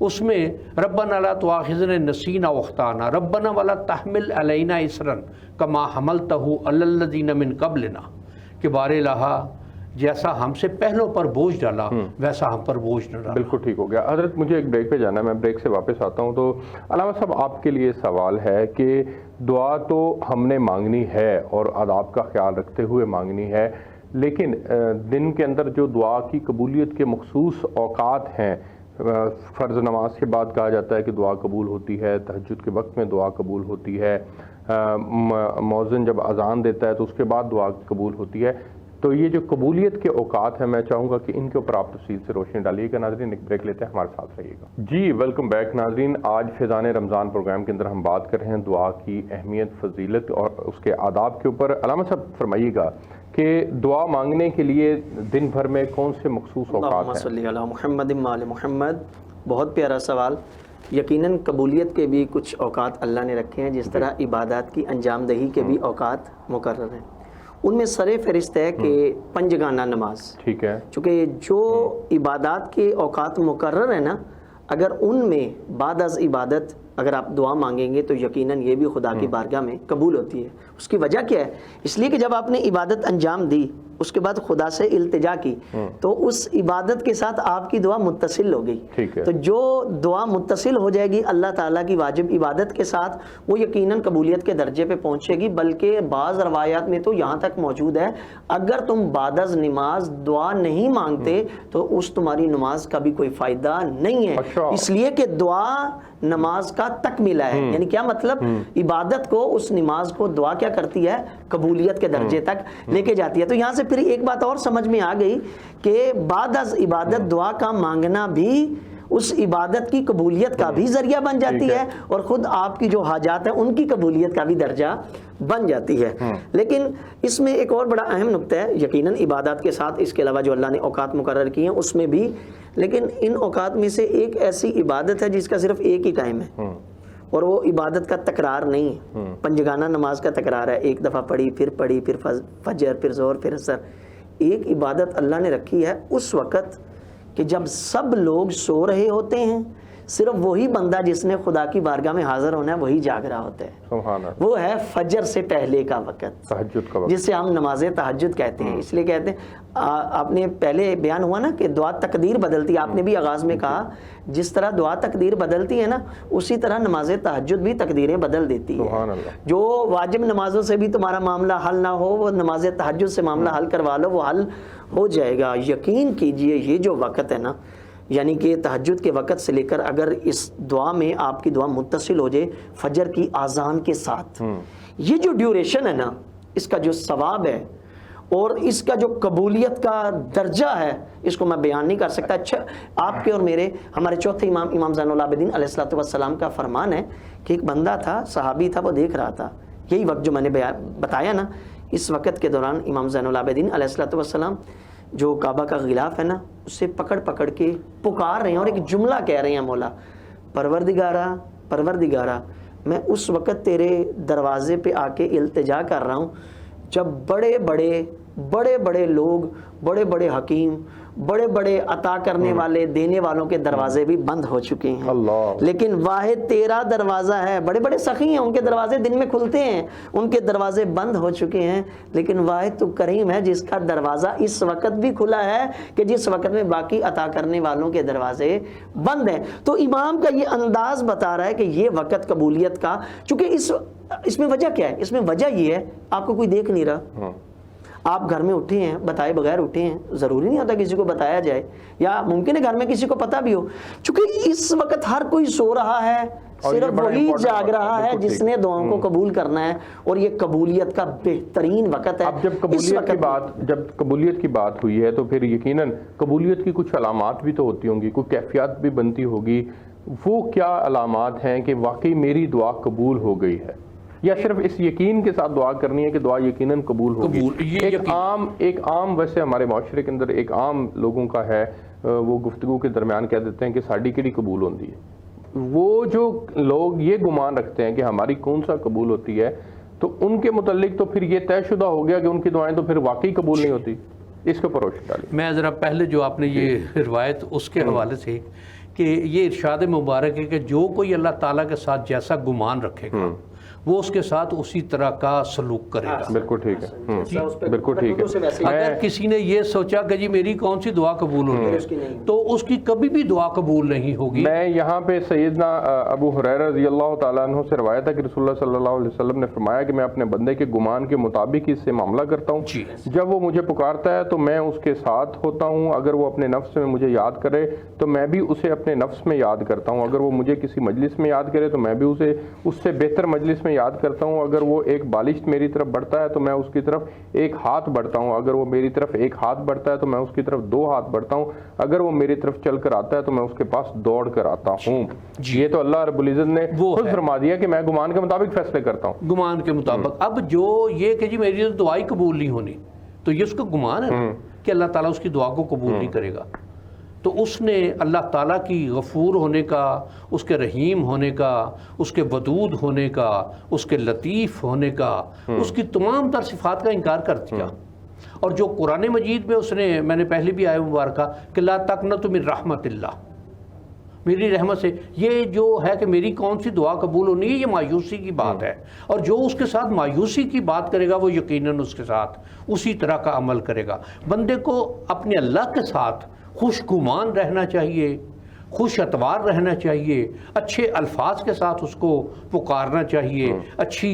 اس میں ربنا لا تؤاخذنا ان نسینا واخطانا ربنا ولا تحمل علینا اصرا کما حملتہ علی الذین من قبلنا، کہ بار الہ جیسا ہم سے پہلوں پر بوجھ ڈالا ویسا ہم پر بوجھ نہ ڈالا۔ بالکل ٹھیک ہو گیا۔ حضرت مجھے ایک بریک پہ جانا ہے، میں بریک سے واپس آتا ہوں۔ تو علامہ صاحب، آپ کے لیے سوال ہے کہ دعا تو ہم نے مانگنی ہے اور آداب کا خیال رکھتے ہوئے مانگنی ہے، لیکن دن کے اندر جو دعا کی قبولیت کے مخصوص اوقات ہیں، فرض نماز کے بعد کہا جاتا ہے کہ دعا قبول ہوتی ہے، تہجد کے وقت میں دعا قبول ہوتی ہے، مؤذن جب اذان دیتا ہے تو اس کے بعد دعا قبول ہوتی ہے، تو یہ جو قبولیت کے اوقات ہیں میں چاہوں گا کہ ان کے اوپر آپ تفصیل سے روشنی ڈالیے گا۔ ناظرین ایک بریک لیتے ہیں، ہمارے ساتھ رہیے گا۔ جی ویلکم بیک ناظرین، آج فیضان رمضان پروگرام کے اندر ہم بات کر رہے ہیں دعا کی اہمیت، فضیلت اور اس کے آداب کے اوپر۔ علامہ صاحب فرمائیے گا کہ دعا مانگنے کے لیے دن بھر میں کون سے مخصوص اوقات ہیں؟ اللہم صلی علی محمد وآل محمد۔ بہت پیارا سوال۔ یقیناً قبولیت کے بھی کچھ اوقات اللہ نے رکھے ہیں، جس طرح عبادات کی انجام دہی کے بھی اوقات مقرر ہیں۔ ان میں سر فہرست ہے کہ پنجگانہ نماز، ٹھیک ہے، چونکہ جو عبادات کے اوقات مقرر ہیں نا، اگر ان میں بعد از عبادت اگر آپ دعا مانگیں گے تو یقیناً یہ بھی خدا کی بارگاہ میں قبول ہوتی ہے۔ اس کی وجہ کیا ہے؟ اس لیے کہ جب آپ نے عبادت انجام دی، اس کے بعد خدا سے التجا کی، تو اس عبادت کے ساتھ آپ کی دعا متصل ہو گئی۔ تو جو دعا متصل ہو جائے گی اللہ تعالیٰ کی واجب عبادت کے ساتھ، وہ یقیناً قبولیت کے درجے پہ پہنچے گی۔ بلکہ بعض روایات میں تو یہاں تک موجود ہے، اگر تم بعد از نماز دعا نہیں مانگتے تو اس تمہاری نماز کا بھی کوئی فائدہ نہیں ہے، اس لیے کہ دعا نماز کا تکمیلہ ہے۔ یعنی کیا مطلب؟ عبادت کو، اس نماز کو دعا کیا کرتی ہے؟ قبولیت کے درجے تک لے کے جاتی ہے۔ تو یہاں سے پھر ایک بات اور سمجھ میں آ گئی کہ بعد از عبادت دعا کا مانگنا بھی اس عبادت کی قبولیت کا بھی ذریعہ بن جاتی ہے اور خود آپ کی جو حاجات ہیں ان کی قبولیت کا بھی درجہ بن جاتی ہے۔ لیکن اس میں ایک اور بڑا اہم نقطہ ہے، یقیناً عبادات کے ساتھ اس کے علاوہ جو اللہ نے اوقات مقرر کیے ہیں اس میں بھی، لیکن ان اوقات میں سے ایک ایسی عبادت ہے جس کا صرف ایک ہی ٹائم ہے اور وہ عبادت کا تکرار نہیں ہے، پنجگانہ نماز کا تکرار ہے، ایک دفعہ پڑھی پھر فجر پھر ظہر پھر عصر۔ ایک عبادت اللہ نے رکھی ہے اس وقت کہ جب سب لوگ سو رہے ہوتے ہیں، صرف وہی بندہ جس نے خدا کی بارگاہ میں حاضر ہونا ہے وہی جاگ رہا ہوتا ہے۔ سبحان اللہ۔ وہ ہے فجر سے پہلے کا وقت، تہجد کا وقت، جس سے ہم نماز تہجد کہتے ہیں۔ اس لیے کہتے ہیں، آپ نے پہلے بیان ہوا نا کہ دعا تقدیر بدلتی ہے، آپ نے بھی آغاز میں کہا جس طرح دعا تقدیر بدلتی ہے نا، اسی طرح نماز تہجد بھی تقدیریں بدل دیتی ہے۔ سبحان اللہ۔ جو واجب نمازوں سے بھی تمہارا معاملہ حل نہ ہو، وہ نماز تہجد سے معاملہ حل کروا لو، وہ حل ہو جائے گا۔ یقین کیجئے یہ جو وقت ہے نا، یعنی کہ تہجد کے وقت سے لے کر اگر اس دعا میں آپ کی دعا متصل ہو جائے فجر کی اذان کے ساتھ، یہ جو ڈیوریشن ہے نا، اس کا جو ثواب ہے اور اس کا جو قبولیت کا درجہ ہے، اس کو میں بیان نہیں کر سکتا۔ اچھا، آپ کے اور میرے، ہمارے چوتھے امام، امام زین العابدین علیہ الصلوۃ والسلام کا فرمان ہے کہ ایک بندہ تھا، صحابی تھا، وہ دیکھ رہا تھا یہی وقت جو میں نے بتایا نا، اس وقت کے دوران امام زین العابدین علیہ الصلوۃ والسلام جو کعبہ کا غلاف ہے نا، اس سے پکڑ پکڑ کے پکار رہے ہیں اور ایک جملہ کہہ رہے ہیں، مولا پروردگارا پروردگارا، میں اس وقت تیرے دروازے پہ آ کے التجا کر رہا ہوں جب بڑے بڑے لوگ، بڑے بڑے حکیم، بڑے بڑے عطا کرنے والے، دینے والوں کے دروازے بھی بند ہو چکے ہیں، لیکن واحد تیرا دروازہ ہے۔ بڑے بڑے سخی ہیں، ان کے دروازے دن میں کھلتے ہیں، ان کے دروازے بند ہو چکے ہیں، لیکن واحد تو کریم ہے جس کا دروازہ اس وقت بھی کھلا ہے کہ جس وقت میں باقی عطا کرنے والوں کے دروازے بند ہیں۔ تو امام کا یہ انداز بتا رہا ہے کہ یہ وقت قبولیت کا، چونکہ اس میں وجہ کیا ہے؟ اس میں وجہ یہ ہے، آپ کو کوئی دیکھ نہیں رہا، آپ گھر میں اٹھے ہیں، بتائے بغیر اٹھے ہیں، ضروری نہیں ہوتا کسی کو بتایا جائے، یا ممکن ہے گھر میں کسی کو پتہ بھی ہو، چونکہ اس وقت ہر کوئی سو رہا ہے، صرف وہی جاگ رہا ہے جس نے دعاؤں کو قبول کرنا ہے، اور یہ قبولیت کا بہترین وقت ہے۔ اب جب قبولیت کی بات ہوئی ہے تو پھر یقیناً قبولیت کی کچھ علامات بھی تو ہوتی ہوں گی، کوئی کیفیات بھی بنتی ہوگی، وہ کیا علامات ہیں کہ واقعی میری دعا قبول ہو گئی ہے، یا صرف اس یقین کے ساتھ دعا کرنی ہے کہ دعا یقیناً قبول ہوگی؟ ایک عام ویسے ہمارے معاشرے کے اندر ایک عام لوگوں کا ہے، وہ گفتگو کے درمیان کہہ دیتے ہیں کہ ساڑی کیڑی قبول ہوتی ہے۔ وہ جو لوگ یہ گمان رکھتے ہیں کہ ہماری کون سا قبول ہوتی ہے، تو ان کے متعلق تو پھر یہ طے شدہ ہو گیا کہ ان کی دعائیں تو پھر واقعی قبول نہیں ہوتی۔ اس کو پروشن ڈالی۔ میں ذرا پہلے جو آپ نے یہ روایت اس کے حوالے سے کہ یہ ارشاد مبارک ہے کہ جو کوئی اللہ تعالیٰ کے ساتھ جیسا گمان رکھے گا وہ اس کے ساتھ اسی طرح کا سلوک کرے گا۔ بالکل ٹھیک ہے، بالکل ٹھیک ہے۔ اگر کسی نے یہ سوچا کہ جی میری کون سی دعا قبول ہوگی تو اس کی کبھی بھی دعا قبول نہیں ہوگی۔ میں یہاں پہ سیدنا ابو ہریرہ رضی اللہ تعالیٰ عنہ سے روایت ہے کہ رسول اللہ صلی اللہ علیہ وسلم نے فرمایا کہ میں اپنے بندے کے گمان کے مطابق اس سے معاملہ کرتا ہوں، جب وہ مجھے پکارتا ہے تو میں اس کے ساتھ ہوتا ہوں، اگر وہ اپنے نفس میں مجھے یاد کرے تو میں بھی اسے اپنے نفس میں یاد کرتا ہوں، اگر وہ مجھے کسی مجلس میں یاد کرے تو میں بھی اسے اس سے بہتر مجلس میں یاد کرتا ہوں، اگر وہ ایک بالشت میری طرف بڑھتا ہے تو میں اس کی طرف ایک ہاتھ بڑھتا ہوں، اگر وہ میری طرف ایک ہاتھ بڑھتا ہے تو میں اس کی طرف دو ہاتھ بڑھتا ہوں، اگر وہ میری طرف چل کر آتا ہے تو میں اس کے پاس دوڑ کر آتا ہوں۔ یہ تو اللہ رب العزت نے خود فرما دیا کہ میں گمان کے مطابق فیصلے کرتا ہوں، گمان کے مطابق۔ اب جو یہ کہ جی میری دعائی قبول نہیں ہونی، تو یہ اس کا گمان ہے کہ اللہ تعالیٰ اس کی دعا کو قبول نہیں کرے گا، تو اس نے اللہ تعالیٰ کی غفور ہونے کا، اس کے رحیم ہونے کا، اس کے ودود ہونے کا، اس کے لطیف ہونے کا، اس کی تمام تر صفات کا انکار کر دیا۔ اور جو قرآن مجید میں اس نے، میں نے پہلے بھی آیہ مبارکہ کہ لا تقنطوا من رحمت اللہ، میری رحمت سے، یہ جو ہے کہ میری کون سی دعا قبول ہونی ہے، یہ مایوسی کی بات ہے، اور جو اس کے ساتھ مایوسی کی بات کرے گا وہ یقیناً اس کے ساتھ اسی طرح کا عمل کرے گا۔ بندے کو اپنے اللہ کے ساتھ خوش گمان رہنا چاہیے، خوش اتوار رہنا چاہیے، اچھے الفاظ کے ساتھ اس کو پکارنا چاہیے، اچھی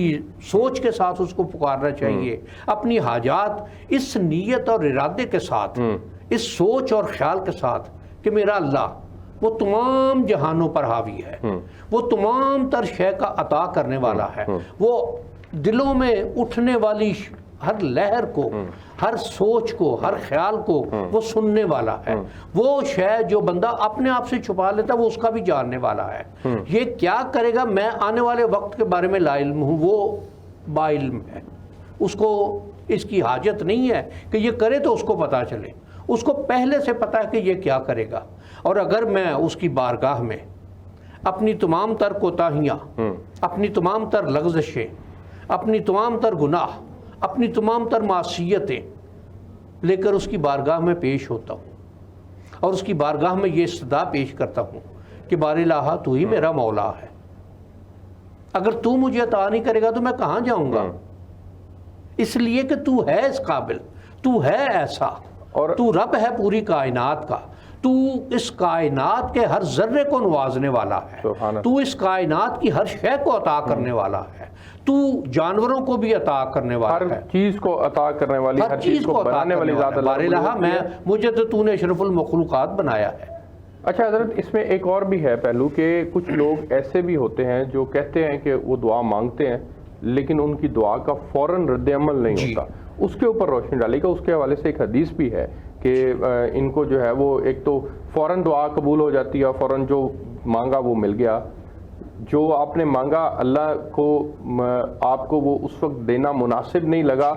سوچ کے ساتھ اس کو پکارنا چاہیے، اپنی حاجات اس نیت اور ارادے کے ساتھ، اس سوچ اور خیال کے ساتھ کہ میرا اللہ وہ تمام جہانوں پر حاوی ہے، وہ تمام تر شے کا عطا کرنے والا ہے، وہ دلوں میں اٹھنے والی ہر لہر کو، ہر سوچ کو، ہر خیال کو وہ سننے والا ہے. وہ شے جو بندہ اپنے آپ سے چھپا لیتا ہے وہ اس کا بھی جاننے والا ہے. یہ کیا کرے گا میں آنے والے وقت کے بارے میں لا علم ہوں، وہ با علم ہے. اس کو اس کی حاجت نہیں ہے کہ یہ کرے تو اس کو پتہ چلے. اس کو پہلے سے پتہ ہے کہ یہ کیا کرے گا. اور اگر میں اس کی بارگاہ میں اپنی تمام تر کوتاہیاں، اپنی تمام تر لغزشیں، اپنی تمام تر گناہ، اپنی تمام تر معصیتیں لے کر اس کی بارگاہ میں پیش ہوتا ہوں اور اس کی بارگاہ میں یہ استدعا پیش کرتا ہوں کہ بار الہ تو ہی میرا مولا ہے، اگر تو مجھے عطا نہیں کرے گا تو میں کہاں جاؤں گا؟ اس لیے کہ تو ہے اس قابل، تو ہے ایسا، اور تو رب ہے پوری کائنات کا. تو اس کائنات کے ہر ذرے کو نوازنے والا ہے. تو اس کائنات کی ہر شے کو عطا کرنے والا ہے. تو جانوروں کو بھی عطا کرنے والا ہے، ہر چیز کو عطا کرنے والی، ہر چیز کو بنانے والی ذات بار الہ مجھے تو نے اشرف المخلوقات بنایا ہے. اچھا حضرت، اس میں ایک اور بھی ہے پہلو کہ کچھ لوگ ایسے بھی ہوتے ہیں جو کہتے ہیں کہ وہ دعا مانگتے ہیں لیکن ان کی دعا کا فوراً رد عمل نہیں ہوتا. اس کے اوپر روشنی ڈالی گا. اس کے حوالے سے ایک حدیث بھی ہے کہ ان کو جو ہے وہ ایک تو فوراً دعا قبول ہو جاتی ہے، فوراً جو مانگا وہ مل گیا. جو آپ نے مانگا اللہ کو آپ کو وہ اس وقت دینا مناسب نہیں لگا،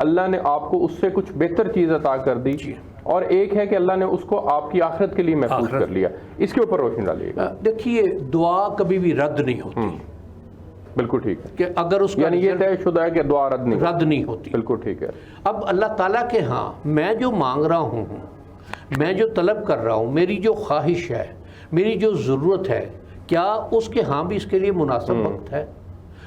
اللہ نے آپ کو اس سے کچھ بہتر چیز عطا کر دی. اور ایک ہے کہ اللہ نے اس کو آپ کی آخرت کے لیے محفوظ کر لیا. اس کے اوپر روشنی ڈالیے گا. دیکھیے دعا کبھی بھی رد نہیں ہوتی. بالکل ٹھیک ہے کہ اگر اس یعنی یہ طے شدہ ہے کہ دعا رد نہیں ہوتی. بالکل ٹھیک ہے. اب اللہ تعالیٰ کے ہاں میں جو مانگ رہا ہوں، میں جو طلب کر رہا ہوں، میری جو خواہش ہے، میری جو ضرورت ہے، کیا اس کے ہاں بھی اس کے لیے مناسب وقت ہے؟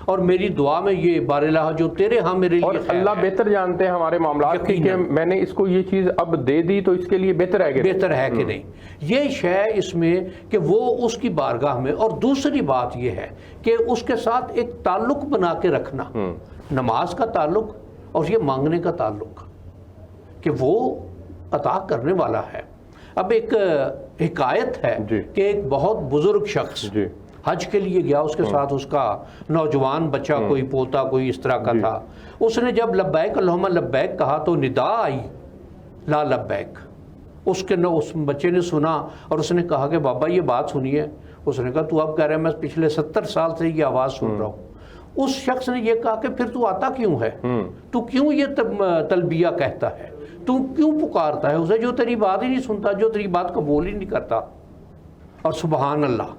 اور میری دعا میں یہ بار الہ جو تیرے ہاں میرے لیے اور اللہ بہتر جانتے ہیں ہمارے معاملات کی کہ میں نے اس کو یہ چیز اب دے دی تو اس کے لیے بہتر ہے کہ نہیں. یہ شے اس میں کہ وہ اس کی بارگاہ میں. اور دوسری بات یہ ہے کہ اس کے ساتھ ایک تعلق بنا کے رکھنا، نماز کا تعلق اور یہ مانگنے کا تعلق کہ وہ عطا کرنے والا ہے. اب ایک حکایت ہے کہ ایک بہت بزرگ شخص حج کے لیے گیا، اس کے ساتھ اس کا نوجوان بچہ، کوئی پوتا کوئی اس طرح کا تھا. اس نے جب لبیک اللہم لبیک کہا تو ندا آئی لا لبیک. اس بچے نے سنا اور اس نے کہا کہ بابا یہ بات سنیے. اس نے کہا تو اب کہہ رہے ہیں میں پچھلے 70 سال سے یہ آواز سن رہا ہوں. اس شخص نے یہ کہا کہ پھر تو آتا کیوں ہے؟ تو کیوں یہ تلبیہ کہتا ہے؟ تو کیوں پکارتا ہے اسے جو تیری بات ہی نہیں سنتا، جو تیری بات قبول ہی نہیں کرتا؟ اور سبحان اللہ،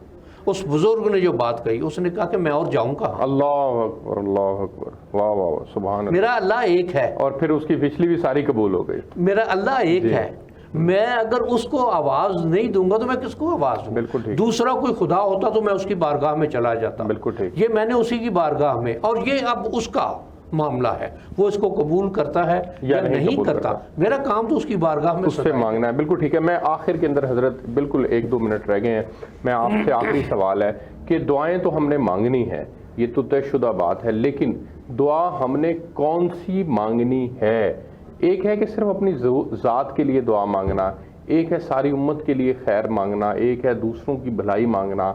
اس بزرگ نے جو بات کہی، اس نے کہا کہ میں اور جاؤں کہاں؟ اللہ اکبر، اللہ اکبر، واہ واہ سبحان اللہ. میرا اللہ ایک ہے اور پھر اس کی پچھلی بھی ساری قبول ہو گئی. میرا اللہ ایک ہے. میں اگر اس کو آواز نہیں دوں گا تو میں کس کو آواز دوں؟ بالکل ٹھیک. دوسرا کوئی خدا ہوتا تو میں اس کی بارگاہ میں چلا جاتا. بالکل ٹھیک. یہ میں نے اسی کی بارگاہ میں، اور یہ اب اس کا معاملہ ہے، وہ اس کو قبول کرتا ہے یا نہیں کرتا. میرا کام تو اس کی بارگاہ میں اس سے مانگنا ہے. بالکل ٹھیک ہے. میں آخر کے اندر حضرت بالکل 1-2 منٹ رہ گئے ہیں، میں آپ سے آخری سوال ہے کہ دعائیں تو ہم نے مانگنی ہے، یہ تو طے شدہ بات ہے، لیکن دعا ہم نے کون سی مانگنی ہے؟ ایک ہے کہ صرف اپنی ذات کے لیے دعا مانگنا، ایک ہے ساری امت کے لیے خیر مانگنا، ایک ہے دوسروں کی بھلائی مانگنا.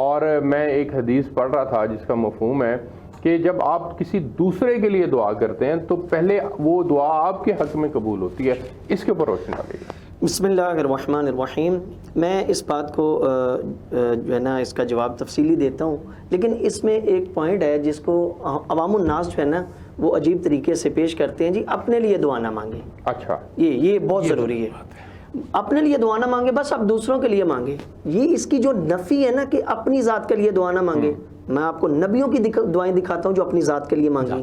اور میں ایک حدیث پڑھ رہا تھا جس کا مفہوم ہے کہ جب آپ کسی دوسرے کے لیے دعا کرتے ہیں تو پہلے وہ دعا آپ کے حق میں قبول ہوتی ہے. اس کے اوپر روشنی ڈالیے. بسم اللہ الرحمن الرحیم. میں اس بات کو جو ہے نا اس کا جواب تفصیلی دیتا ہوں، لیکن اس میں ایک پوائنٹ ہے جس کو عوام الناس جو ہے نا وہ عجیب طریقے سے پیش کرتے ہیں. جی اپنے لیے دعا نہ مانگیں. اچھا، یہ بہت ضروری ہے. اپنے لیے دعا نہ مانگے، بس آپ دوسروں کے لیے مانگے. یہ اس کی جو نفی ہے نا کہ اپنی ذات کے لیے دعا نہ مانگے. میں آپ کو نبیوں کی دعائیں دکھاتا ہوں جو اپنی ذات کے لیے مانگی.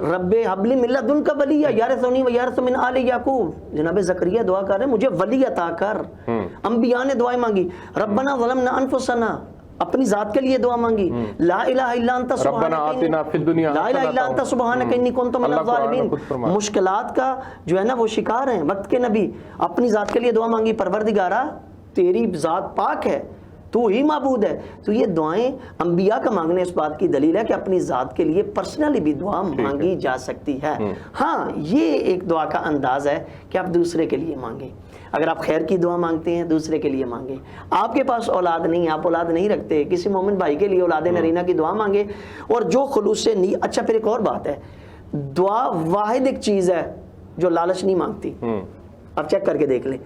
رب حب لی من لدنک ولیہ یرثنی ویرث من آل یعقوب. جناب زکریا دعا کر رہے ہیں مجھے ولی عطا کر. انبیاء نے دعائیں مانگی. ربنا ظلمنا انفسنا، اپنی ذات کے لیے دعا مانگی. لا الہ الا انت سبحانک انی کنت من الظالمین. مشکلات کا جو ہے نا وہ شکار ہیں وقت کے نبی، اپنی ذات کے لیے دعا مانگی. پروردگارا تیری ذات پاک ہے، تو ہی معبود ہے. تو یہ دعائیں انبیاء کا مانگنے اس بات کی دلیل ہے کہ اپنی ذات کے لیے پرسنلی بھی دعا مانگی جا سکتی ہے. ہاں یہ ایک دعا کا انداز ہے کہ آپ دوسرے کے لیے مانگیں. اگر آپ خیر کی دعا مانگتے ہیں دوسرے کے لیے مانگیں. آپ کے پاس اولاد نہیں، آپ اولاد نہیں رکھتے، کسی مومن بھائی کے لیے اولاد نرینہ کی دعا مانگے. اور جو خلوص سے اچھا پھر ایک اور بات ہے، دعا واحد ایک چیز ہے جو لالچ نہیں مانگتی. اب چیک کر کے دیکھ لیں.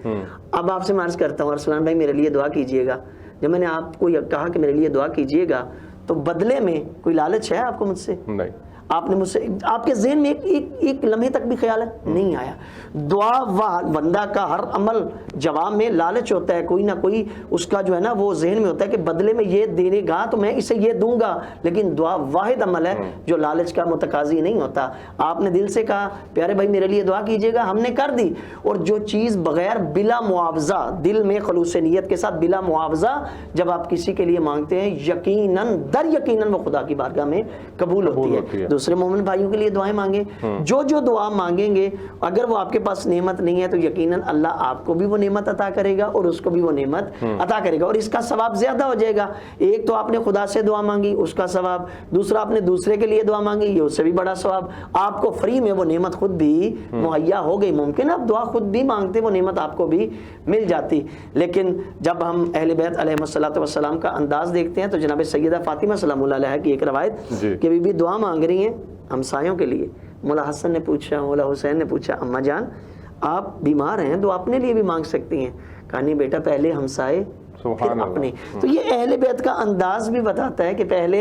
اب آپ سے میں عرض کرتا ہوں ارسلان بھائی میرے لیے دعا کیجئے گا. جب میں نے آپ کو یہ کہا کہ میرے لیے دعا کیجئے گا تو بدلے میں کوئی لالچ ہے آپ کو مجھ سے؟ نہیں. آپ نے مجھ سے, آپ کے ذہن میں ایک لمحے تک بھی خیال ہے نہیں آیا. دعا بندہ کا ہر عمل جواب میں لالچ ہوتا ہے, کوئی نہ کوئی اس کا جو ہے نا وہ ذہن میں ہوتا ہے کہ بدلے میں یہ دینے گا تو میں اسے یہ دوں گا. لیکن دعا واحد عمل ہے جو لالچ کا متقاضی نہیں ہوتا. آپ نے دل سے کہا پیارے بھائی میرے لیے دعا کیجئے گا, ہم نے کر دی. اور جو چیز بغیر بلا معاوضہ دل میں خلوص نیت کے ساتھ بلا معاوضہ جب آپ کسی کے لیے مانگتے ہیں یقیناً در یقیناً وہ خدا کی بارگاہ میں قبول ہوتی ہے. دوسرے مومن بھائیوں کے لیے دعائیں مانگیں, جو دعا مانگیں گے اگر وہ آپ کے پاس نعمت نہیں ہے تو یقیناً اللہ آپ کو بھی وہ نعمت عطا کرے گا اور اس کو بھی وہ نعمت عطا کرے گا, اور اس کا ثواب زیادہ ہو جائے گا. ایک تو آپ نے خدا سے دعا مانگی اس کا ثواب, دوسرا آپ نے دوسرے کے لیے دعا مانگی یہ اس سے بھی بڑا ثواب. آپ کو فری میں وہ نعمت خود بھی مہیا ہو گئی. ممکن آپ دعا خود بھی مانگتے وہ نعمت آپ کو بھی مل جاتی. لیکن جب ہم اہل بیت علیہ الصلوۃ والسلام کا انداز دیکھتے ہیں تو جناب سیدہ فاطمہ سلام اللہ علیہا کی ایک روایت کہ بی بی دعا مانگ رہی ہیں ہمسایوں کے لیے. مولا حسن نے پوچھا, مولا حسین نے پوچھا اماں جان آپ بیمار ہیں تو اپنے لیے بھی مانگ سکتی ہیں. کہا نہیں بیٹا پہلے ہمسائے پھر اپنے. تو یہ اہل بیت کا انداز بھی بتاتا ہے کہ پہلے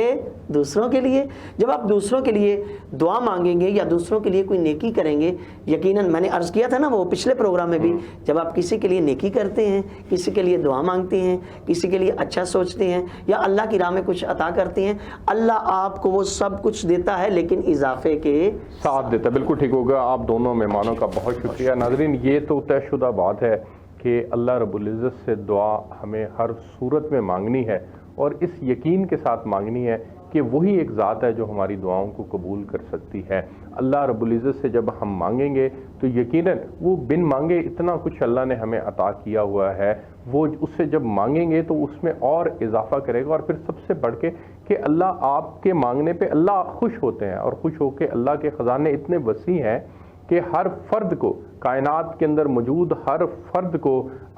دوسروں کے لیے. جب آپ دوسروں کے لیے دعا مانگیں گے یا دوسروں کے لیے کوئی نیکی کریں گے یقیناً میں نے عرض کیا تھا نا وہ پچھلے پروگرام میں بھی, جب آپ کسی کے لیے نیکی کرتے ہیں, کسی کے لیے دعا مانگتے ہیں, کسی کے لیے اچھا سوچتے ہیں یا اللہ کی راہ میں کچھ عطا کرتے ہیں, اللہ آپ کو وہ سب کچھ دیتا ہے لیکن اضافے کے ساتھ دیتا ہے. بالکل ٹھیک ہوگا. آپ دونوں مہمانوں کا بہت شکریہ. ناظرین یہ تو طے شدہ بات ہے کہ اللہ رب العزت سے دعا ہمیں ہر صورت میں مانگنی ہے اور اس یقین کے ساتھ مانگنی ہے کہ وہی ایک ذات ہے جو ہماری دعاؤں کو قبول کر سکتی ہے. اللہ رب العزت سے جب ہم مانگیں گے تو یقیناً وہ بن مانگے اتنا کچھ اللہ نے ہمیں عطا کیا ہوا ہے, وہ اس سے جب مانگیں گے تو اس میں اور اضافہ کرے گا. اور پھر سب سے بڑھ کے کہ اللہ آپ کے مانگنے پہ اللہ خوش ہوتے ہیں, اور خوش ہو کے اللہ کے خزانے اتنے وسیع ہیں کہ ہر فرد کو, کائنات کے اندر موجود ہر فرد کو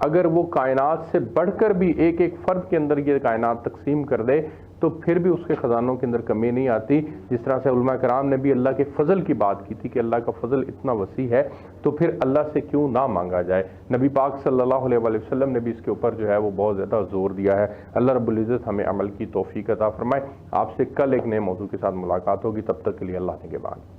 اگر وہ کائنات سے بڑھ کر بھی ایک ایک فرد کے اندر یہ کائنات تقسیم کر دے تو پھر بھی اس کے خزانوں کے اندر کمی نہیں آتی. جس طرح سے علماء کرام نے بھی اللہ کے فضل کی بات کی تھی کہ اللہ کا فضل اتنا وسیع ہے تو پھر اللہ سے کیوں نہ مانگا جائے. نبی پاک صلی اللہ علیہ وآلہ وسلم نے بھی اس کے اوپر جو ہے وہ بہت زیادہ زور دیا ہے. اللہ رب العزت ہمیں عمل کی توفیق عطا فرمائے. آپ سے کل ایک نئے موضوع کے ساتھ ملاقات ہوگی, تب تک کے لیے اللہ نگہبان.